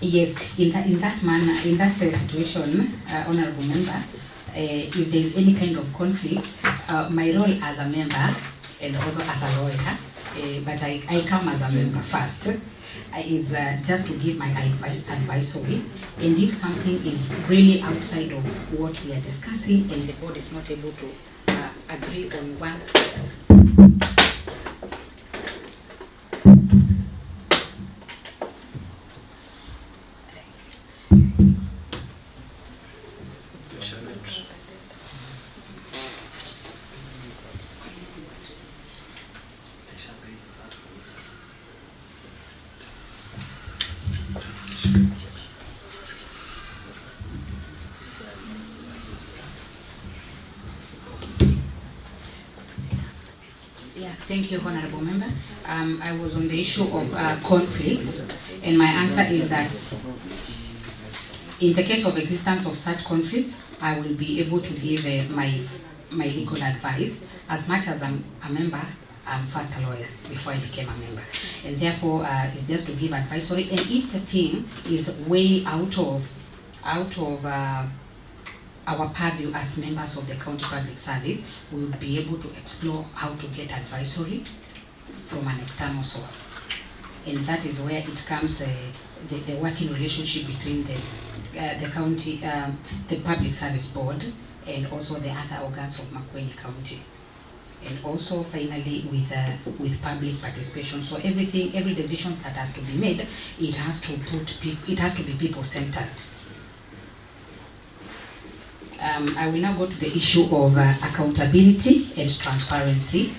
Yes, in that manner, in that situation, honourable member, if there is any kind of conflict, my role as a member and also as a lawyer, but I come as a member first, is just to give my advisory, and if something is really outside of what we are discussing and the board is not able to agree on one. Yeah, thank you, honourable member. I was on the issue of conflicts, and my answer is that in the case of existence of such conflicts, I will be able to give my legal advice. As much as I'm a member, I'm first a lawyer before I became a member, and therefore it's just to give advisory. And if the thing is way out of our purview as members of the County Public Service, we will be able to explore how to get advisory from an external source. And that is where it comes, the working relationship between the county, the Public Service Board, and also the other organs of Makueni County. And also finally with public participation. So every decision that has to be made, it has to be people-centered. I will now go to the issue of accountability and transparency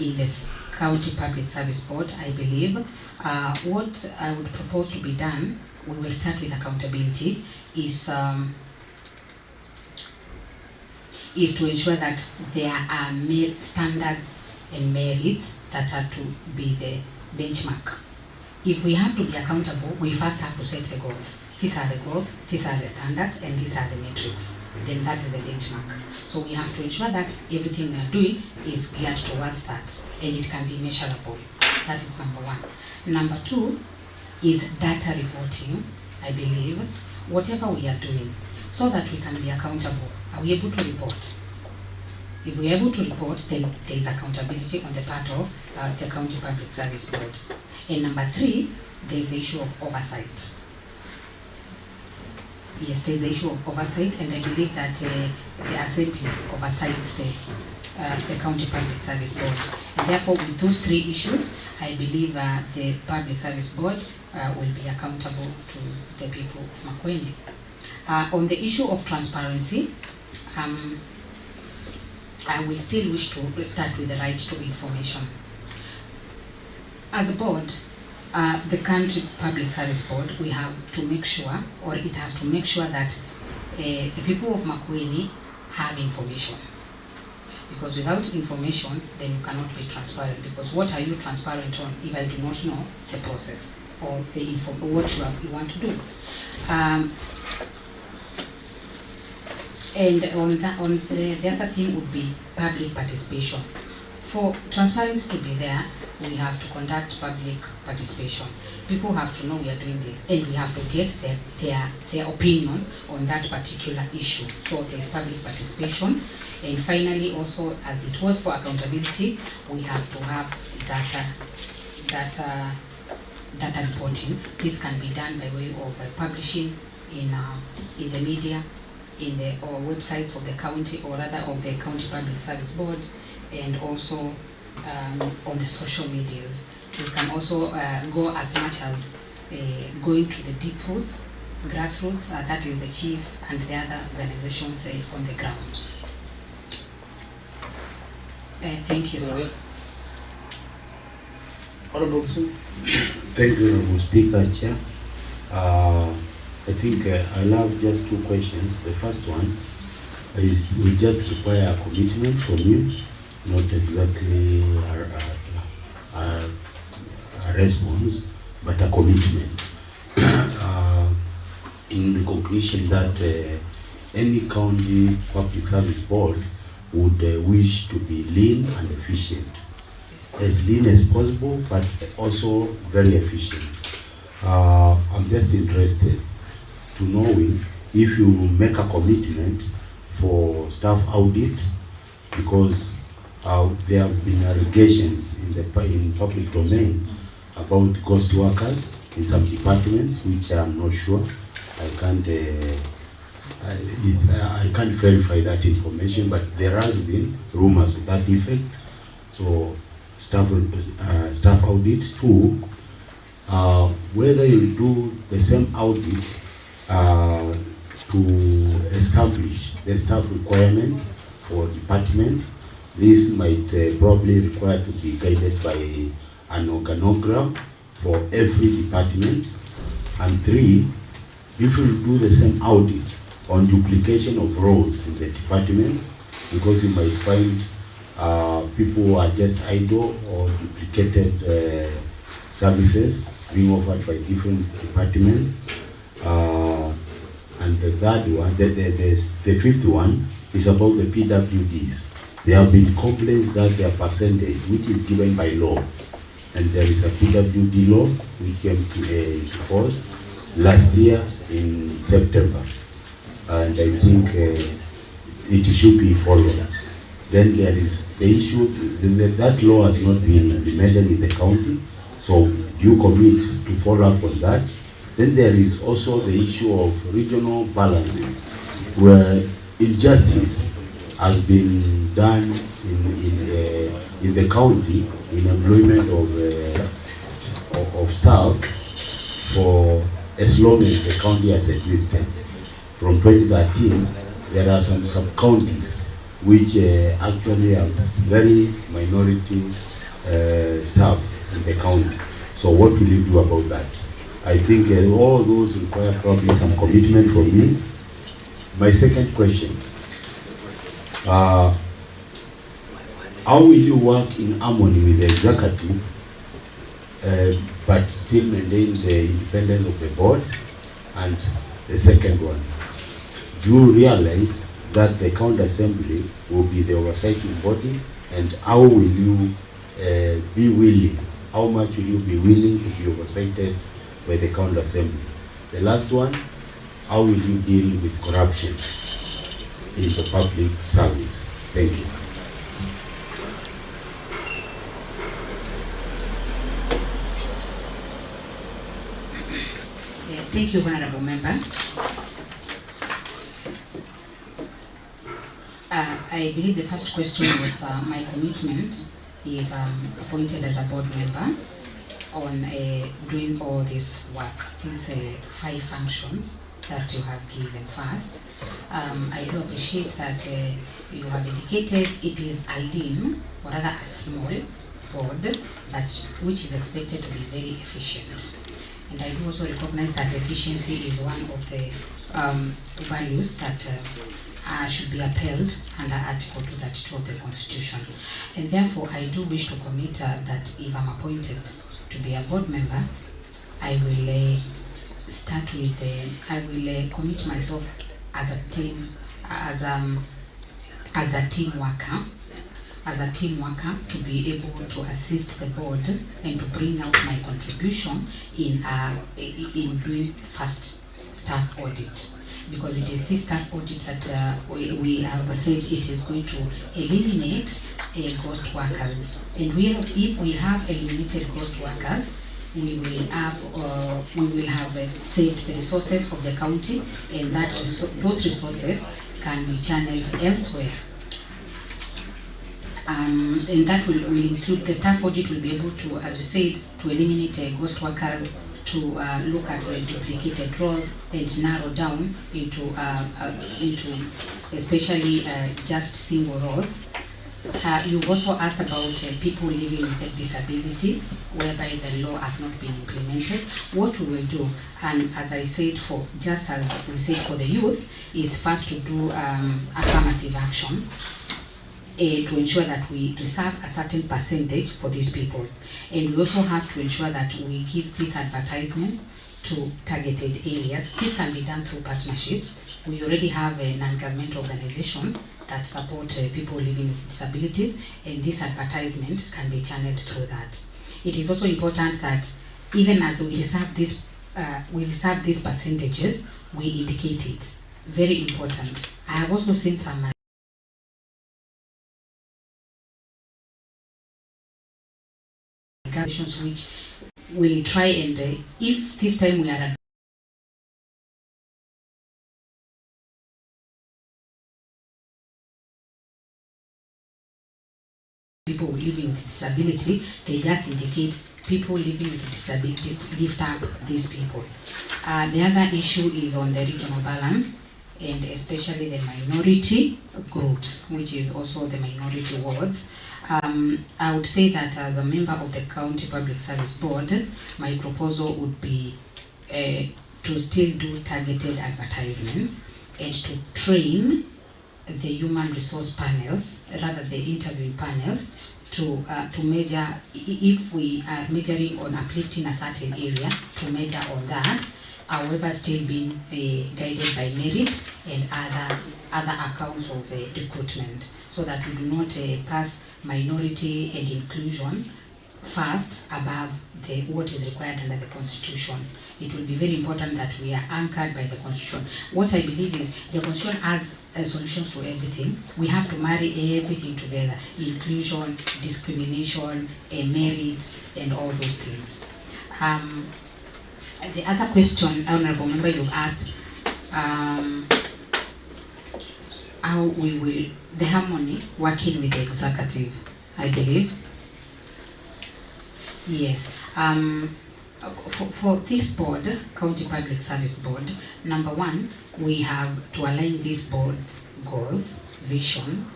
in the County Public Service Board. I believe what I would propose to be done, we will start with accountability, is to ensure that there are standards and merits that are to be the benchmark. If we have to be accountable, we first have to set the goals. These are the goals, these are the standards, and these are the metrics. Then that is the benchmark. So we have to ensure that everything we are doing is geared towards that, and it can be measurable. That is number one. Number two is data reporting, I believe, whatever we are doing, so that we can be accountable. Are we able to report? If we are able to report, then there is accountability on the part of the County Public Service Board. And number three, there is the issue of oversight. Yes, there is the issue of oversight, and I believe that the Assembly oversights the County Public Service Board. And therefore, with those three issues, I believe the Public Service Board will be accountable to the people of Makueni. On the issue of transparency, I will still wish to start with the right to information. As a board, the County Public Service Board, we have to make sure, or it has to make sure that the people of Makueni have information. Because without information, then you cannot be transparent. Because what are you transparent on if I do not know the process or what you want to do? And the other thing would be public participation. For transparency to be there, we have to conduct public participation. People have to know we are doing this, and we have to get their opinions on that particular issue. So there's public participation. And finally, also, as it was for accountability, we have to have data reporting. This can be done by way of publishing in the media, in the websites of the county, or rather of the County Public Service Board, and also on the social medias. We can also go as much as going to the deep roots, grassroots, that is the chief and the other organizations on the ground. Thank you, sir. Honorable Sue. Thank you, Honorable Speaker, Chair. I think I'll have just two questions. The first one is we just require a commitment from you, not exactly a response, but a commitment. In the conclusion that any county public service board would wish to be lean and efficient. As lean as possible, but also very efficient. I'm just interested to knowing if you make a commitment for staff audit, because there have been allegations in public domain about ghost workers in some departments, which I'm not sure. I can't verify that information, but there has been rumors to that effect. So staff audit. Two, whether you do the same audit to establish the staff requirements for departments. This might probably require to be guided by an organogram for every department. And three, if you do the same audit on duplication of roles in the departments, because you might find people who are just idle or duplicated services being offered by different departments. And the third one, the fifth one, is about the PWDs. There have been complaints that their percentage, which is given by law, and there is a PWD law which came into force last year in September, and I think it should be followed. Then there is the issue that law has not been implemented in the county, so you commit to follow up on that. Then there is also the issue of regional balancing, where injustice has been done in the county in employment of staff for as long as the county has existed. From 2013, there are some sub-counties which actually have very minority staff in the county. So what will you do about that? I think all those require probably some commitment from me. My second question, how will you work in harmony with the executive but still maintain the independence of the board? And the second one, do you realize that the county assembly will be the oversighting body, and how will you be willing, how much will you be willing to be oversighted by the county assembly? The last one, how will you deal with corruption in the public service? Thank you. Thank you, Honorable Member. I believe the first question was my commitment if appointed as a board member on doing all this work, these 5 functions that you have given first. I do appreciate that you have indicated it is a lean, or rather a small board, but which is expected to be very efficient. And I do also recognize that efficiency is one of the values that should be upheld under Article 232 of the Constitution. And therefore, I do wish to commit that if I'm appointed to be a board member, I will start with, I will commit myself as a team, as a team worker, as a team worker to be able to assist the board and to bring out my contribution in doing first staff audits, because it is this staff audit that we have said it is going to eliminate ghost workers. And if we have eliminated ghost workers, we will have saved the resources of the county, and those resources can be channeled elsewhere. And that will include the staff audit will be able to, as you said, to eliminate ghost workers, to look at duplicated roles and narrow down into especially just single roles. You also asked about people living with a disability, whereby the law has not been implemented. What we will do, and as I said, just as we said for the youth, is first to do affirmative action to ensure that we reserve a certain percentage for these people. And we also have to ensure that we give these advertisements to targeted areas. This can be done through partnerships. We already have non-government organizations that support people living with disabilities, and this advertisement can be channeled through that. It is also important that even as we reserve these percentages, we indicate it. Very important. I have also seen some which will try and if this time we are people living with disability, they just indicate people living with disabilities to lift up these people. The other issue is on the regional balance, and especially the minority groups, which is also the minority wards. I would say that as a member of the County Public Service Board, my proposal would be to still do targeted advertisements and to train the human resource panels, rather the interviewing panels, to measure, if we are measuring on uplifting a certain area, to measure on that, however still being guided by merit and other accounts of recruitment, so that we do not pass minority and inclusion first above what is required under the Constitution. It will be very important that we are anchored by the Constitution. What I believe is the Constitution has solutions to everything. We have to marry everything together: inclusion, discrimination, merit, and all those things. The other question, Honourable Member, you asked how we will, the harmony working with the executive, I believe. Yes. For this board, County Public Service Board, number one, we have to align this board's goals, vision,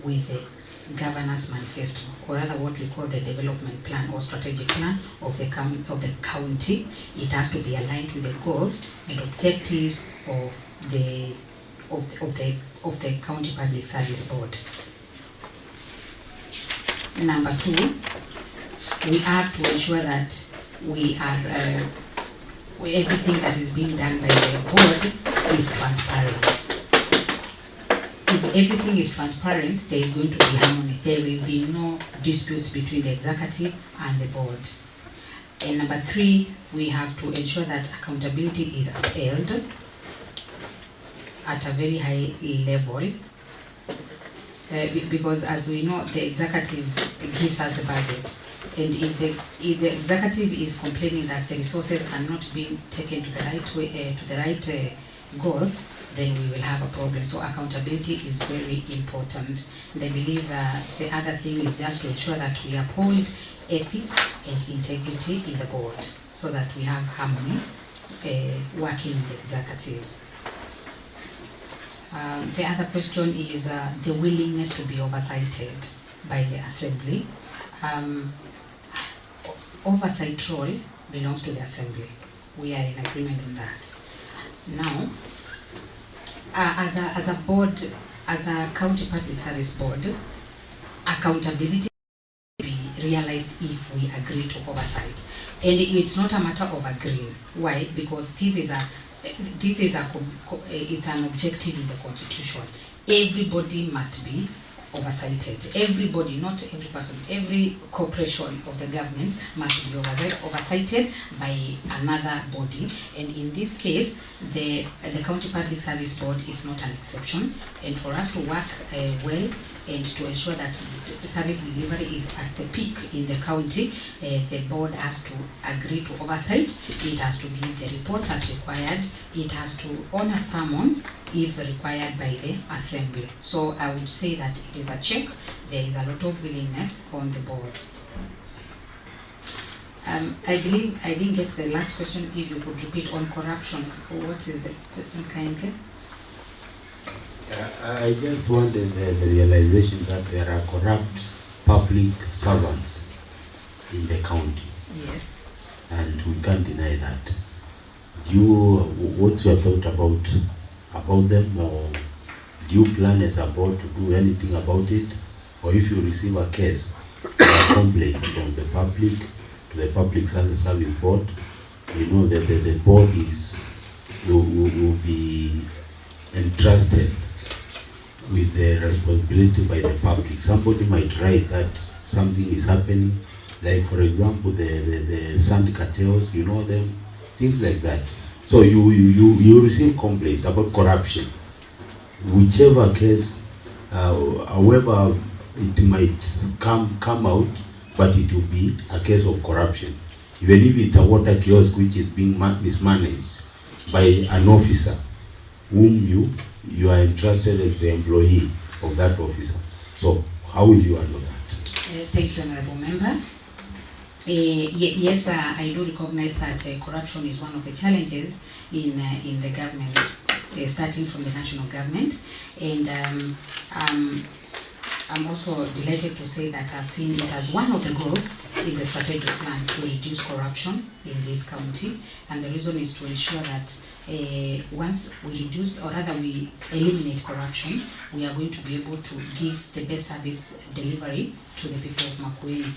with the governance manifesto, or rather what we call the development plan or strategic plan of the county. It has to be aligned with the goals and objectives of the County Public Service Board. Number two, we have to ensure that we are everything that is being done by the board is transparent. If everything is transparent, there is going to be harmony. There will be no disputes between the executive and the board. And number three, we have to ensure that accountability is upheld at a very high level, because as we know, the executive gives us the budget. And if the executive is complaining that the resources are not being taken to the right way, to the right goals, then we will have a problem. So accountability is very important. And I believe the other thing is just to ensure that we uphold ethics and integrity in the board, so that we have harmony working with the executive. The other question is the willingness to be oversighted by the assembly. Oversight role belongs to the assembly. We are in agreement on that. Now, as a board, as a county public service board, accountability will be realized if we agree to oversight. And it's not a matter of agreeing. Why? Because it's an objective in the Constitution. Everybody must be oversighted. Everybody, not every person, every corporation of the government must be oversighted by another body. And in this case, the County Public Service Board is not an exception. And for us to work well and to ensure that the service delivery is at the peak in the county, the board has to agree to oversight. It has to give the reports as required. It has to honor summons if required by the assembly. So I would say that it is a check. There is a lot of willingness on the board. I believe I didn't get the last question. If you could repeat on corruption, what is the question kindly? I just wanted the realization that there are corrupt public servants in the county. Yes. And we can't deny that. What's your thought about them, or do you plan as a board to do anything about it? Or if you receive a case, a complaint from the public to the Public Service Board, you know that the board will be entrusted with the responsibility by the public. Somebody might write that something is happening, like for example the sand cartels, you know them, things like that. So you receive complaints about corruption. Whichever case, however it might come out, but it will be a case of corruption. Even if it's a water kiosk which is being mismanaged by an officer whom you are entrusted as the employee of that officer. So how will you handle that? Thank you, Honorable Member. Yes, I do recognize that corruption is one of the challenges in the government, starting from the national government. And I'm also delighted to say that I've seen it as one of the goals in the strategic plan to reduce corruption in this county. And the reason is to ensure that once we reduce, or rather we eliminate corruption, we are going to be able to give the best service delivery to the people of Makueni.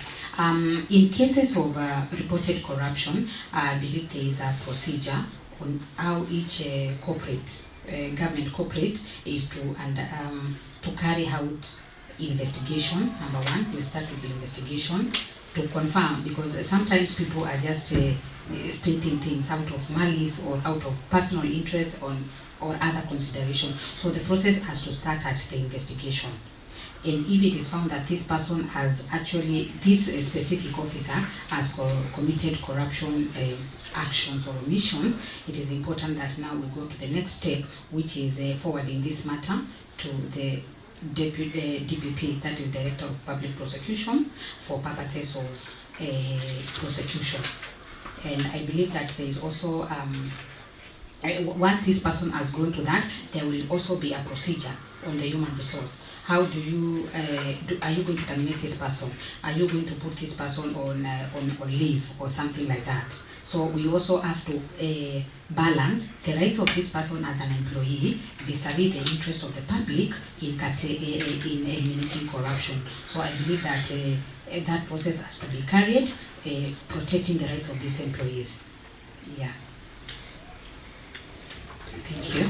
In cases of reported corruption, I believe there is a procedure on how each government corporate is to carry out investigation. Number one, we start with the investigation to confirm, because sometimes people are just stating things out of malice or out of personal interest or other consideration. So the process has to start at the investigation. And if it is found that this person has actually, this specific officer has committed corruption actions or omissions, it is important that now we go to the next step, which is forwarding this matter to the DPP, that is Director of Public Prosecution, for purposes of prosecution. And I believe that there is also, once this person has gone to that, there will also be a procedure on the human resource. How do you, are you going to terminate this person? Are you going to put this person on leave or something like that? So we also have to balance the rights of this person as an employee vis-a-vis the interest of the public in eliminating corruption. So I believe that that process has to be carried, protecting the rights of these employees. Yeah. Thank you.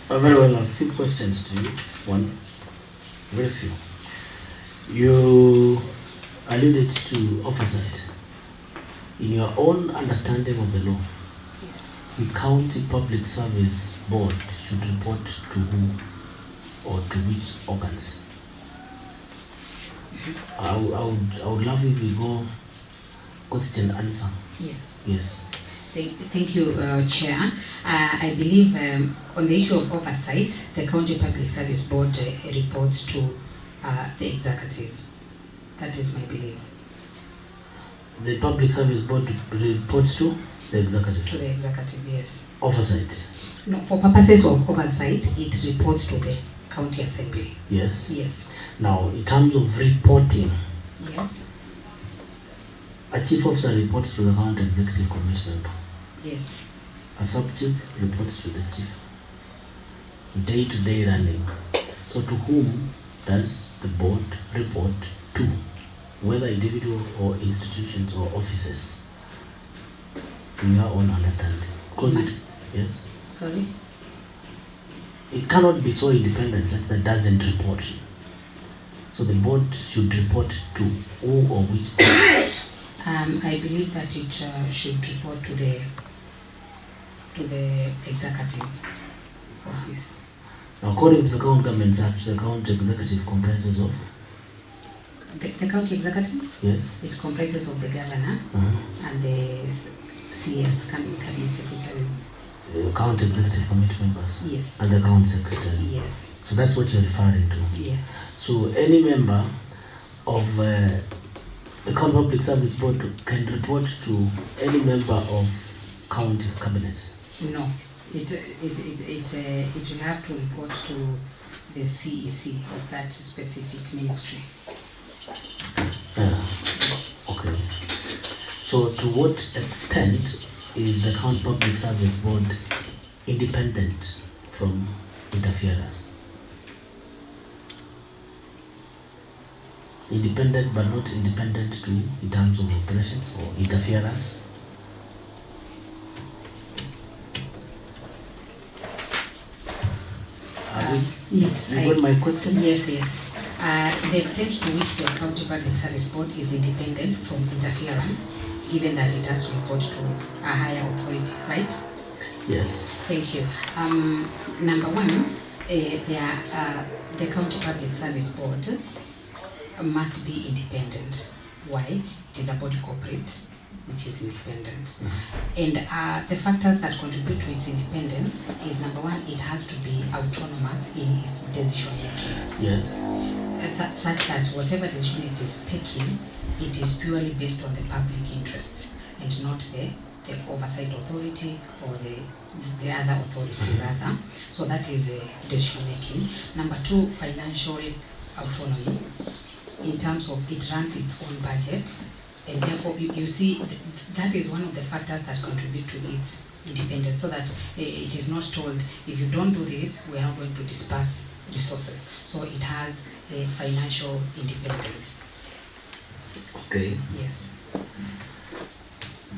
Very well, a few questions to you. One, very few. You alluded to oversight. In your own understanding of the law, Yes. the County Public Service Board should report to who or to which organs? I would love if we go question answer. Yes. Yes. Thank you, Chair. I believe on the issue of oversight, the County Public Service Board reports to the executive. That is my belief. The Public Service Board reports to the executive. To the executive, yes. Oversight. No, for purposes of oversight, it reports to the County Assembly. Yes. Yes. Now, in terms of reporting, Yes. a chief officer reports to the County Executive Commissioner. Yes. A sub-chief reports to the chief. Day-to-day running. So to whom does the board report to? Whether individual or institutions or offices? In your own understanding. Because it, yes? Sorry? it cannot be so independent that doesn't report. So the board should report to who or which? I believe that it should report to the executive office. According to the County Government Act, the county executive comprises of? The county executive? Yes. It comprises of the governor and the CS, cabinet secretaries. County executive committee members? Yes. And the county secretary? Yes. So that's what you're referring to? Yes. So any member of the County Public Service Board can report to any member of county cabinet? No. It will have to report to the CEC of that specific ministry. Okay. So to what extent is the County Public Service Board independent from interference? Independent but not independent too in terms of operations or interference? Yes. You got my question? Yes, yes. The extent to which the County Public Service Board is independent from interference, given that it has to report to a higher authority, right? Yes. Thank you. Number one, the County Public Service Board must be independent. Why? It is a body corporate which is independent. And the factors that contribute to its independence is, number one, it has to be autonomous in its decision making. Yes. Such that whatever decision it is taking, it is purely based on the public interest and not the oversight authority or the other authority rather. So that is decision making. Number two, financial autonomy in terms of it runs its own budget, and therefore you see that is one of the factors that contribute to its independence, so that it is not told, if you don't do this, we are going to disperse resources. So it has a financial independence. Okay. Yes.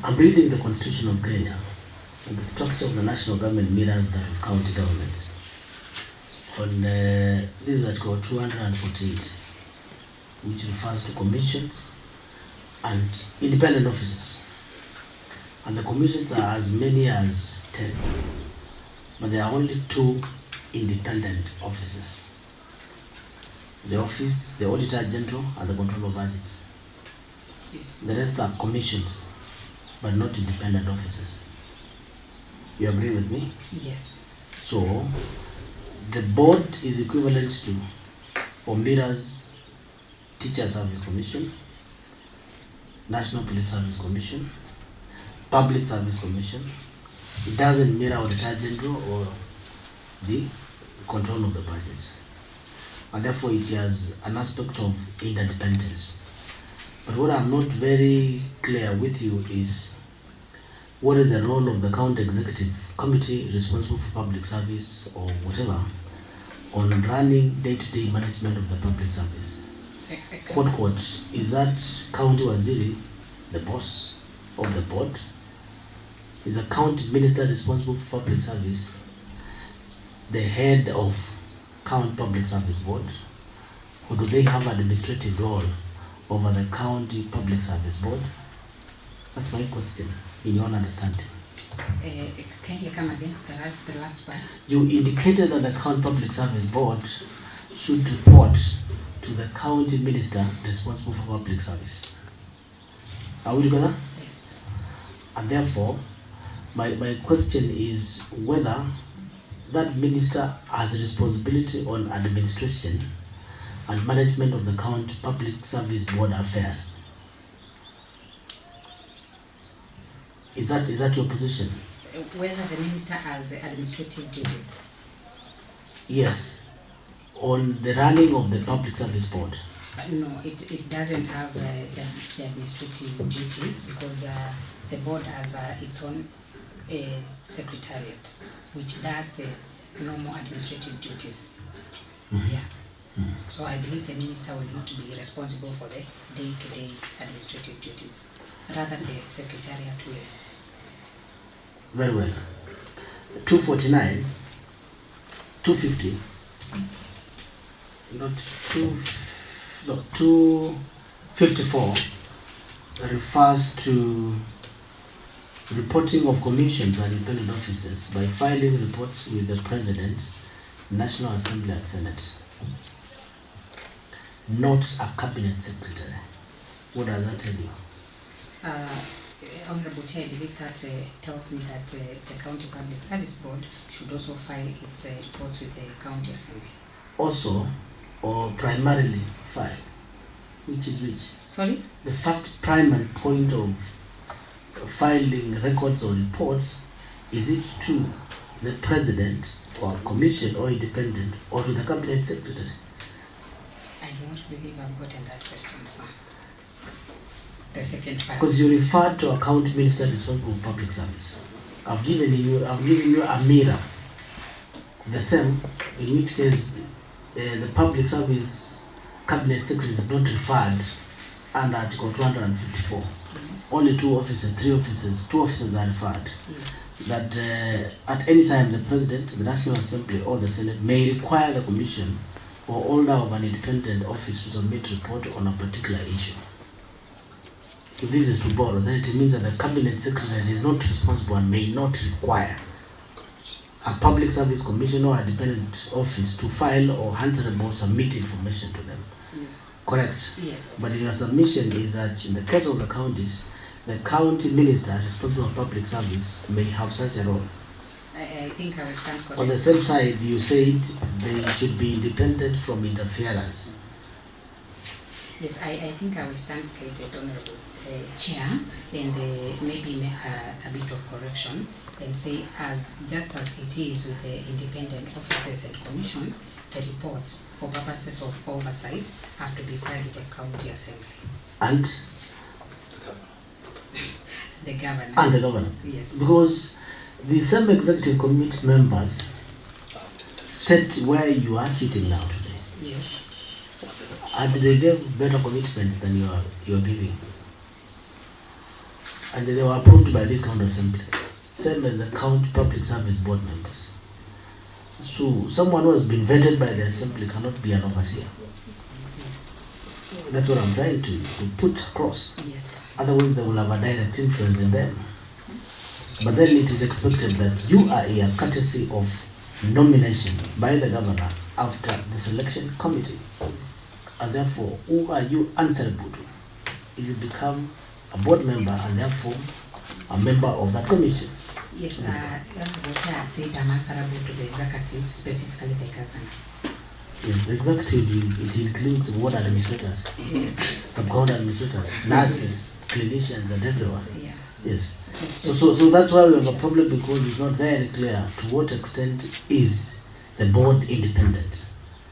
I'm reading the Constitution of Kenya, and the structure of the national government mirrors that of county governments. On this is Article 248, which refers to commissions and independent offices. And the commissions are as many as 10, but there are only 2 independent offices. The office, the Auditor General, and the Controller of Budgets. Yes. The rest are commissions, but not independent offices. You agree with me? Yes. So, the board is equivalent to or mirrors Teacher Service Commission, National Police Service Commission, Public Service Commission. It doesn't mirror Auditor General or the control of the budgets. And therefore it has an aspect of interdependence. But what I'm not very clear with you is, what is the role of the County Executive Committee responsible for public service or whatever on running day-to-day management of the public service? Quote, is that County Waziri the boss of the board? Is a county minister responsible for public service the head of County Public Service Board? Or do they have administrative role over the County Public Service Board? That's my question, in your understanding. Can you come again, the last part? You indicated that the County Public Service Board should report to the county minister responsible for public service. Are we together? Yes. And therefore, my question is whether that minister has a responsibility on administration and management of the County Public Service Board affairs. Is that your position? Whether the minister has administrative duties? Yes. On the running of the Public Service Board. No, it doesn't have the administrative duties, because the board has its own secretariat, which does the normal administrative duties. Mm-hmm. Yeah. Mm-hmm. So I believe the minister will not be responsible for the day-to-day administrative duties, rather the secretariat will. Very well. 249 250, not 254 refers to reporting of commissions and independent officers by filing reports with the President, National Assembly and Senate, not a cabinet secretary. What does that tell you? Honorable Chair, I believe that tells me that the County Public Service Board should also file its reports with the County Assembly. Also, or primarily file? Which is which? Sorry? The first primary point of filing records or reports, is it to the President or Commission or Independent or to the Cabinet Secretary? I don't believe I've gotten that question, sir. The second part. Because you referred to account minister responsible for public service. I've given you a mirror. The same, in which case the public service cabinet secretary is not referred under Article 254. Yes. Only 2 officers, 3 officers, 2 officers are referred. Yes. That at any time the President, the National Assembly or the Senate may require the Commission or holder of an independent office to submit report on a particular issue. If this is to borrow, then it means that the Cabinet Secretary is not responsible and may not require a Public Service Commission or a dependent office to file or answer or submit information to them. Yes. Correct? Yes. But in your submission is that in the case of the counties, the county minister responsible for public service may have such a role. I think I will stand corrected. On the same side, you said they should be independent from interference. Yes, I think I will stand corrected, Honorable Chair, and maybe make a bit of correction and say just as it is with the independent officers and commissions, the reports for purposes of oversight have to be filed with the County Assembly. And The governor. and the governor. Yes. Because the same executive committee members set where you are sitting now today. Yes. And they gave better commitments than you are giving. And they were approved by this county assembly. Same as the county public service board members. So someone who has been vetted by the assembly cannot be an overseer. Yes. That's what I'm trying to put across. Yes. Otherwise they will have a direct influence in them. But then it is expected that you are a courtesy of nomination by the governor after the selection committee. And therefore, who are you answerable to if you become a board member and therefore a member of that commission? Yes, Honorable Chair had said I'm answerable to the executive, specifically the governor. Yes, the executive, it includes ward administrators, sub-county administrators, nurses, clinicians, and everyone. Yeah. Yes. So that's why we have a problem, because it's not very clear to what extent is the board independent.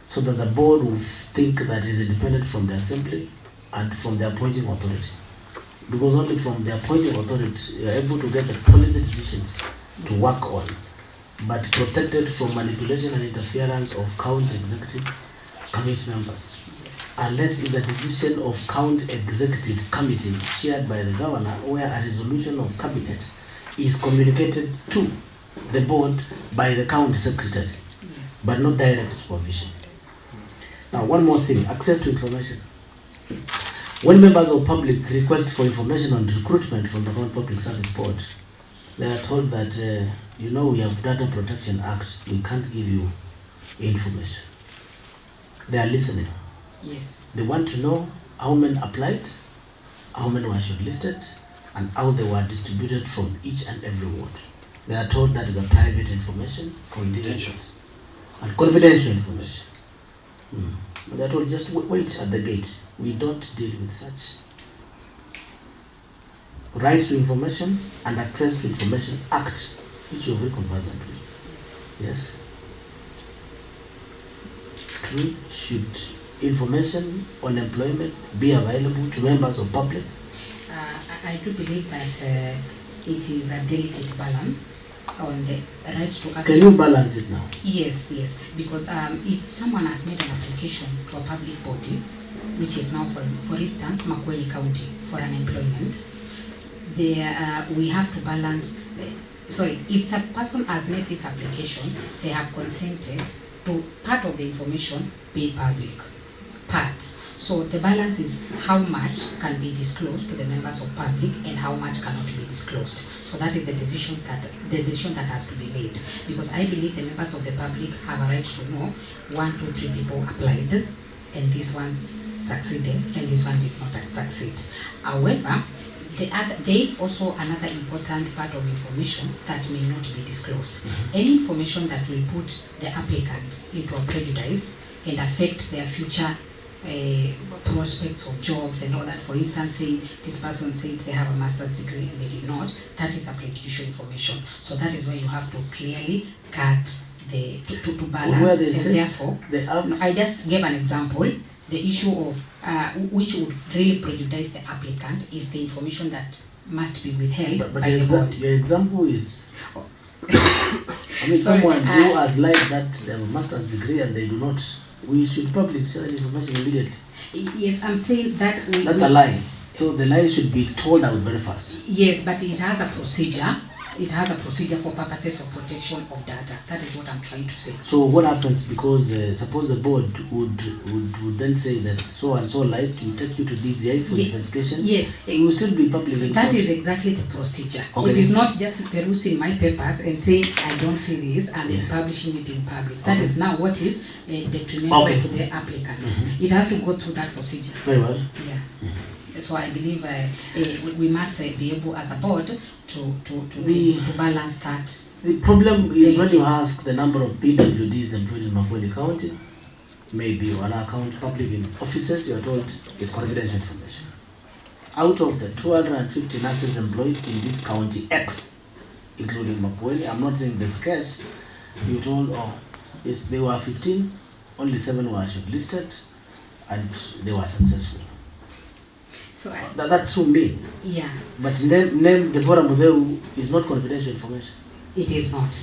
So that the board will think that it is independent from the assembly and from the appointing authority. Because only from the appointing authority you are able to get the policy decisions to work on, but protected from manipulation and interference of county executive committee members. Unless it's a decision of county executive committee chaired by the governor, where a resolution of cabinet is communicated to the board by the county secretary, Yes. but not direct supervision. Now, one more thing, access to information. When members of public request for information on recruitment from the County Public Service Board, they are told that, we have Data Protection Act, we can't give you information. They are listening. Yes. They want to know how many applied, how many were shortlisted, and how they were distributed from each and every ward. They are told that is a private information for individuals and confidential information. But they are told just wait at the gate. We don't deal with such. Rights to Information and Access to Information Act, which you're very conversant with. Yes. True. Should information on employment be available to members of public? I do believe that it is a delicate balance on the rights to access. Can you balance it now? Yes, yes. Because if someone has made an application to a public body, which is now, for instance, Makueni County, for an employment, we have to balance sorry, if the person has made this application, they have consented to part of the information be public. Part. So the balance is how much can be disclosed to the members of public and how much cannot be disclosed. So that is the decision that has to be made. Because I believe the members of the public have a right to know 1, 2, 3 people applied, and this one succeeded and this one did not succeed. However, there is also another important part of information that may not be disclosed. Any information that will put the applicant into a prejudice and affect their future prospects of jobs and all that. For instance, say this person said they have a master's degree and they did not, that is a prejudicial information. So that is where you have to clearly cut to balance, and therefore, I just gave an example. The issue of which would really prejudice the applicant is the information that must be withheld by the board. Your example is, I mean, someone who has lied that they have a master's degree and they do not, we should publish that information immediately. Yes, I'm saying that that's a lie. So the lie should be told out very fast. Yes, but it has a procedure. It has a procedure for purposes of protection of data. That is what I'm trying to say. So what happens, because suppose the board would then say that so and so lied, you take you to DCI for investigation? Yes. You will still be public. That is exactly the procedure. Okay. It is not just perusing my papers and say I don't see this and then publishing it in public. That is now what is detrimental to the applicant. It has to go through that procedure. Very well. Yeah. So I believe we must be able as a board to balance that. The problem is when you ask the number of PWDs employed in Makueni County, maybe one account public in offices, you are told is confidential information. Out of the 250 nurses employed in this county X, including Makueni, I'm not saying this case, you're told, yes, there were 15, only 7 were shortlisted, and they were successful. So that's who me. Yeah. But name Deborah Mudeu is not confidential information. It is not.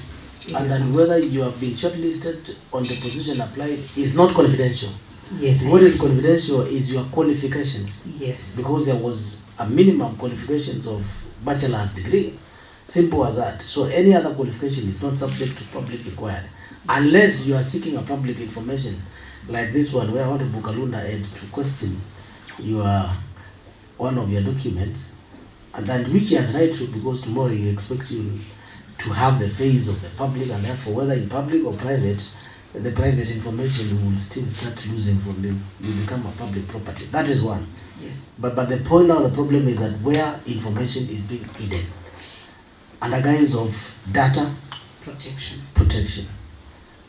And then whether you have been shortlisted on the position applied is not confidential. Yes. What is confidential is your qualifications. Yes. Because there was a minimum qualifications of bachelor's degree. Simple as that. So any other qualification is not subject to public inquiry. Unless you are seeking a public information like this one where I want to book Alunda and to question one of your documents, and then which he has right to, because tomorrow you expect you to have the face of the public, and therefore whether in public or private, the private information you will still start losing from them. You become a public property. That is one. Yes. But the point now, the problem is that where information is being hidden under guise of data protection.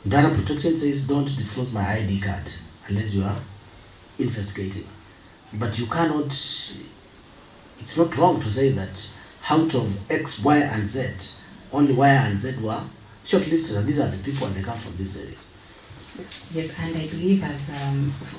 Data protection says don't disclose my ID card unless you are investigating. But you cannot, it's not wrong to say that out of X, Y, and Z, only Y and Z were shortlisted, and these are the people and they come from this area. Yes, and I believe as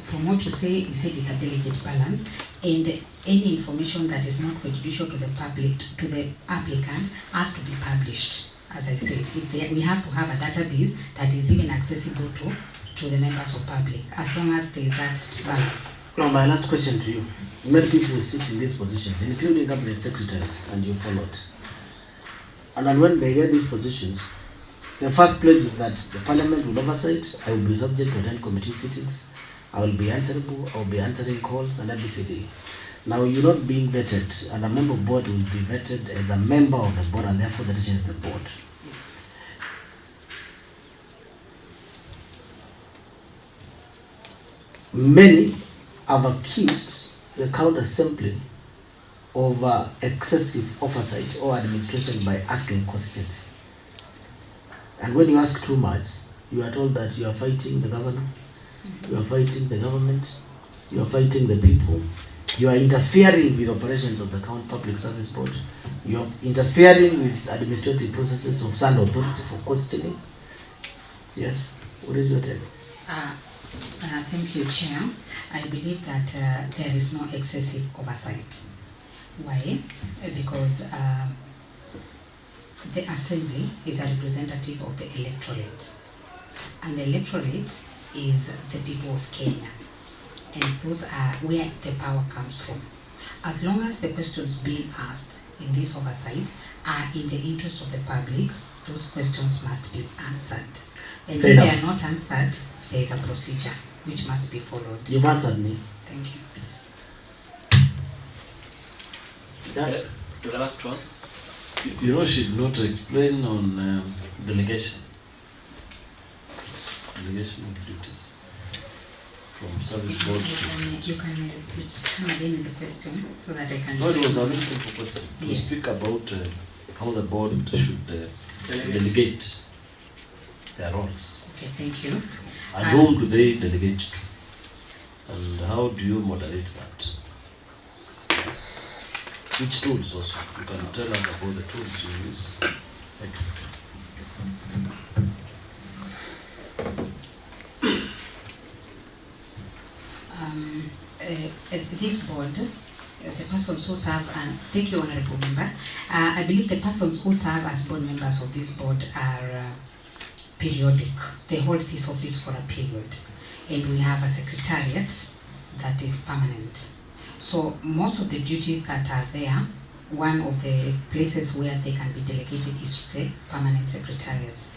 from what you said it's a delicate balance, and any information that is not prejudicial to the public, to the applicant, has to be published. As I said, we have to have a database that is even accessible to the members of public, as long as there is that balance. Now, my last question to you. Many people sit in these positions, including cabinet secretaries, and you followed. And then when they get these positions, the first pledge is that the parliament will oversight, I will be subject to attend committee sittings, I will be answerable, I will be answering calls, and ABCD. Now, you're not being vetted, and a member of board will be vetted as a member of the board, and therefore the decision of the board. Yes. Many have accused the county assembly of excessive oversight or administration by asking questions. And when you ask too much, you are told that you are fighting the governor, you are fighting the government, you are fighting the people, you are interfering with operations of the county public service board, you are interfering with administrative processes of Sand Authority for questioning. Yes, what is your take? Thank you, Chair. I believe that there is no excessive oversight. Why? Because the Assembly is a representative of the electorate. And the electorate is the people of Kenya. And those are where the power comes from. As long as the questions being asked in this oversight are in the interest of the public, those questions must be answered. And Fair if they enough. are not answered, there is a procedure which must be followed. You've answered me. Thank you. That, The last one. You know, she did not explain on delegation. Delegation of duties from service board to... You can come again with the question so that I can... No, it was a very simple question. To Yes. speak about how the board should delegate their roles. Okay, thank you. And whom do they delegate to? And how do you moderate that? Which tools also? You can tell us about the tools you use. Thank you. This board, the persons who serve, and thank you, Honorable Member. I believe the persons who serve as board members of this board are periodic. They hold this office for a period. And we have a secretariat that is permanent. So most of the duties that are there, one of the places where they can be delegated is to the permanent secretariats,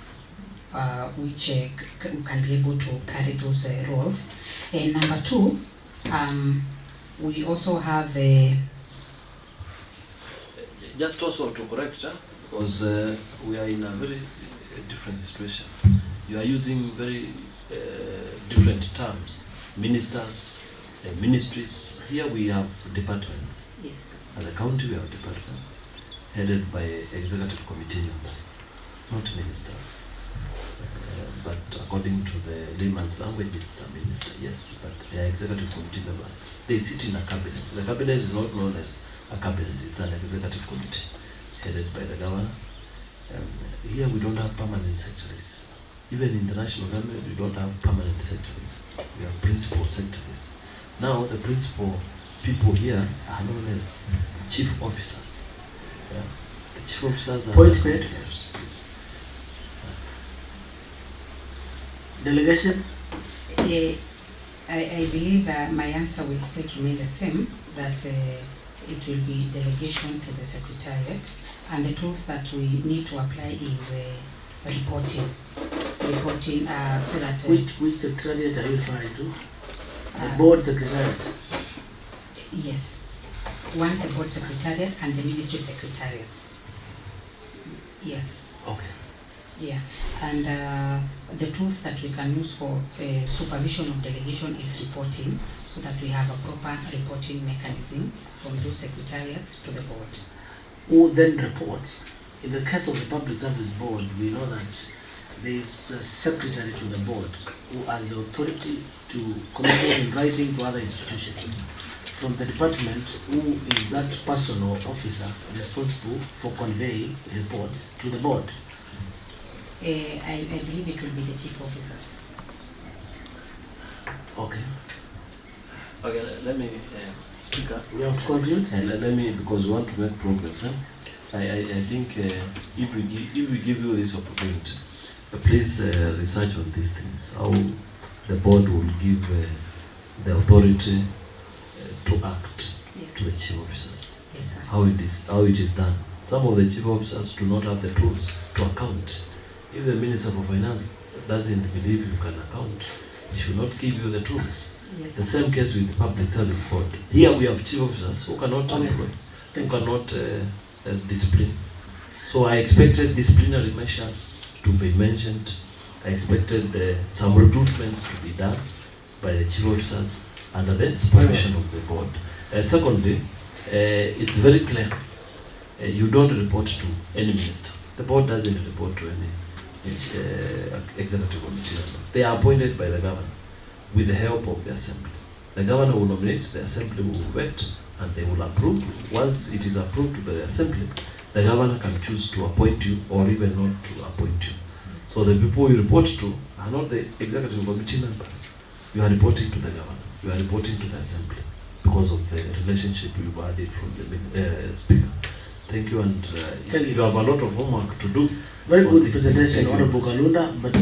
which can be able to carry those roles. And number two, we also have a... Just also to correct, because we are in a very different situation. You are using very different terms. Ministers, ministries. Here we have departments. Yes. At the county we have departments headed by executive committee members, not ministers. But according to the layman's language, it's a minister, yes, but they are executive committee members. They sit in a cabinet. The cabinet is not known as a cabinet, it's an executive committee headed by the governor. Here we don't have permanent secretaries. Even in the national government, we don't have permanent secretaries. We have principal secretaries. Now, the principal people here are known as chief officers. Yeah. The chief officers are... Point made. Delegation? I believe my answer will still remain the same, that it will be delegation to the secretariat, and the tools that we need to apply is reporting, so that... Which secretariat are you referring to? The board secretariat? Yes. One, the board secretariat, and the ministry secretariats. Yes. Okay. Yeah, and the tools that we can use for supervision of delegation is reporting, so that we have a proper reporting mechanism from those secretariats to the board. Who then reports? In the case of the Public Service Board, we know that there is a secretary to the board who has the authority to communicate in writing to other institutions. From the department, who is that person or officer responsible for conveying reports to the board? I believe it will be the chief officers. Okay. Okay, let me, Speaker. We have to conclude? Let me, because we want to make progress. I think if we give you this opportunity, please research on these things, how the board will give the authority to act to the chief officers. Yes, sir. How it is done. Some of the chief officers do not have the tools to account. If the Minister for Finance doesn't believe you can account, he should not give you the tools. Yes, The sir. same case with the Public Service Board. Here we have chief officers who cannot Okay. employ, who cannot discipline. So I expected disciplinary measures to be mentioned. I expected some recruitments to be done by the chief officers under the supervision of the board. Secondly, it's very clear. You don't report to any minister. The board doesn't report to any executive committee member. They are appointed by the governor with the help of the assembly. The governor will nominate, the assembly will vet, and they will approve. Once it is approved by the assembly, the governor can choose to appoint you or even not to appoint you. So the people you report to are not the executive committee members. You are reporting to the governor. You are reporting to the assembly because of the relationship you've added from the speaker. Thank you, and Thank you. You have a lot of homework to do. Very on good this presentation, thing. Honorable Kalunda, but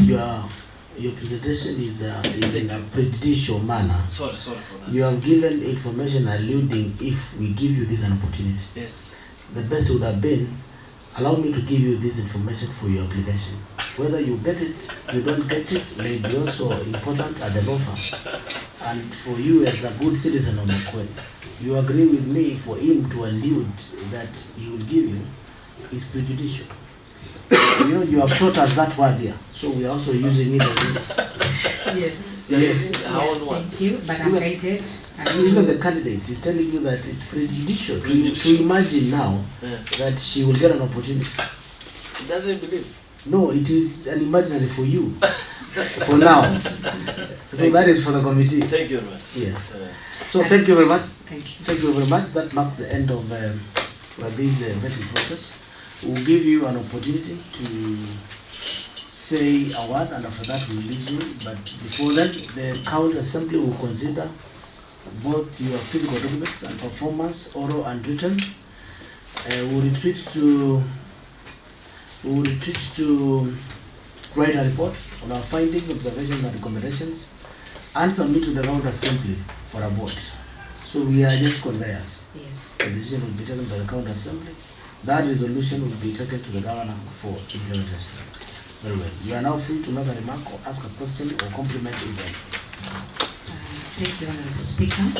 your presentation is in a prejudicial manner. Sorry for that. You have given information alluding if we give you this an opportunity. Yes. the best would have been, allow me to give you this information for your application. Whether you get it, you don't get it, may be also important at the law firm. And for you as a good citizen of Makweli, you agree with me for him to allude that he will give you is prejudicial. You know, you have taught us that word here, so we are also using it as Yes. yes. Thank you, but I'm guided. Even the candidate is telling you that it's prejudicial to imagine now that she will get an opportunity. She doesn't believe. No, it is an imaginary for you, for now. So that is for the committee. Thank you very much. Yes. So thank you very much. Thank you. Thank you very much. That marks the end of this vetting process. We'll give you an opportunity to say a word, and after that we'll release you. But before that, the county assembly will consider both your physical documents and performance, oral and written. We'll retreat to write a report on our findings, observations, and recommendations, and submit to the county assembly for a vote. So we are just conveyors. Yes. The decision will be taken by the county assembly. That resolution will be taken to the governor for implementation. Very well. You are now free to make a remark or ask a question or compliment even. Thank you, Honorable Speaker.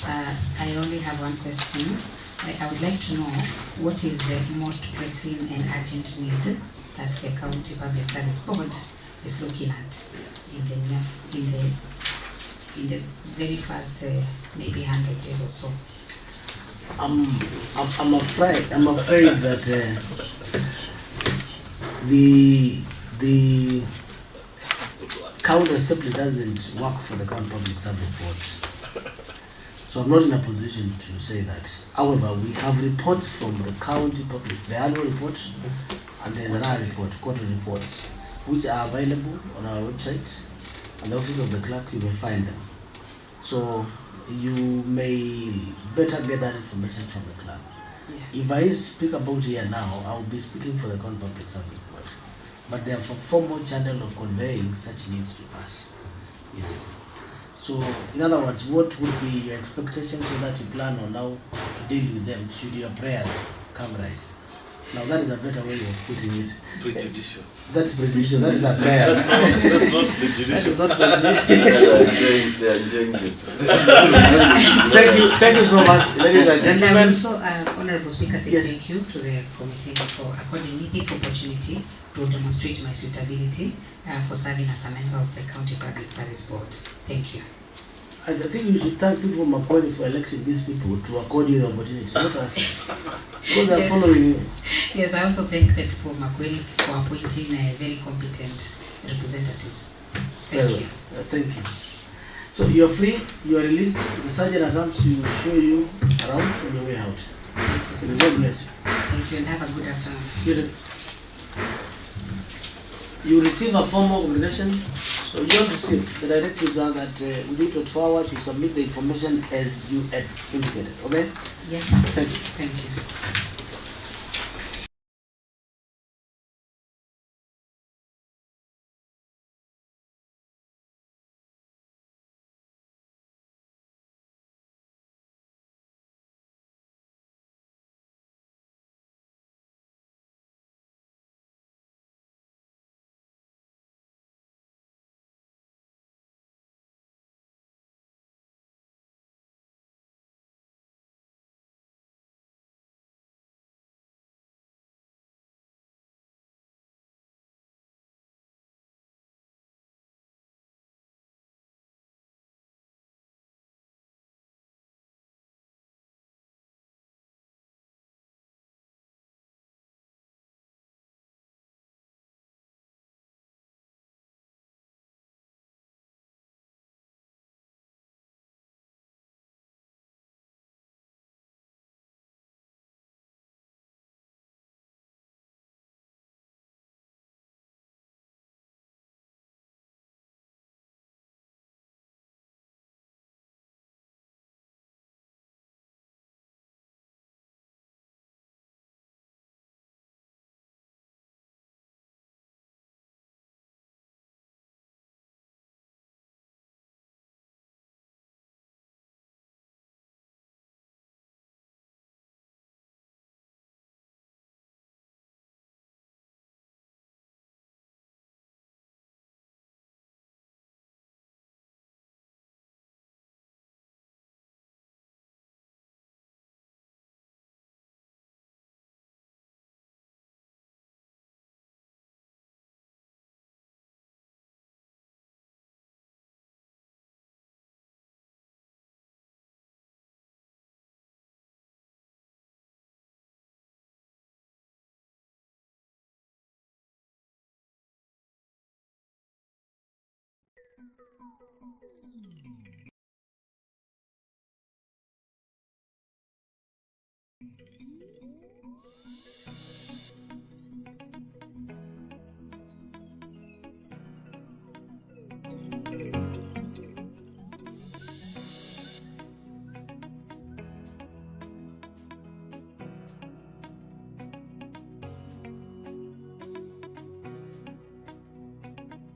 I only have one question. I would like to know what is the most pressing and urgent need that the County Public Service Board is looking at in the very first maybe 100 days or so. I'm afraid that the county assembly doesn't work for the county public service board. So I'm not in a position to say that. However, we have reports from the county public, the annual report, and there's another report, quarterly reports, which are available on our website, and the office of the clerk, you may find them. So you may better get that information from the clerk. Yeah. If I speak about here now, I will be speaking for the county public service board. But there are formal channel of conveying such needs to us. Yes. So, in other words, what would be your expectations so that you plan on how to deal with them should your prayers come right? Now that is a better way of putting it. Prejudicial. That's prejudicial. That is a prayer. That's not prejudicial. That is not prejudicial. They are enjoying it. Thank you so much, ladies and And I gentlemen. also, Honorable Speaker, say Yes. thank you to the committee for according me this opportunity to demonstrate my suitability for serving as a member of the County Public Service Board. Thank you. I think you should thank people from Makweli for electing these people to accord you the opportunity, not us. Because they are Yes. following you. Yes, I also thank the people of Makweli for appointing very competent representatives. Thank you. Thank you. So you are free, you are released. The sergeant at arms will show you around on your way out. Thank you, So sir. God bless you. Thank you, and have a good afternoon. You receive a formal communication. So you don't receive. The directives are that within 24 hours you submit the information as you had indicated. Okay? Yes, sir. Thank you. Thank you.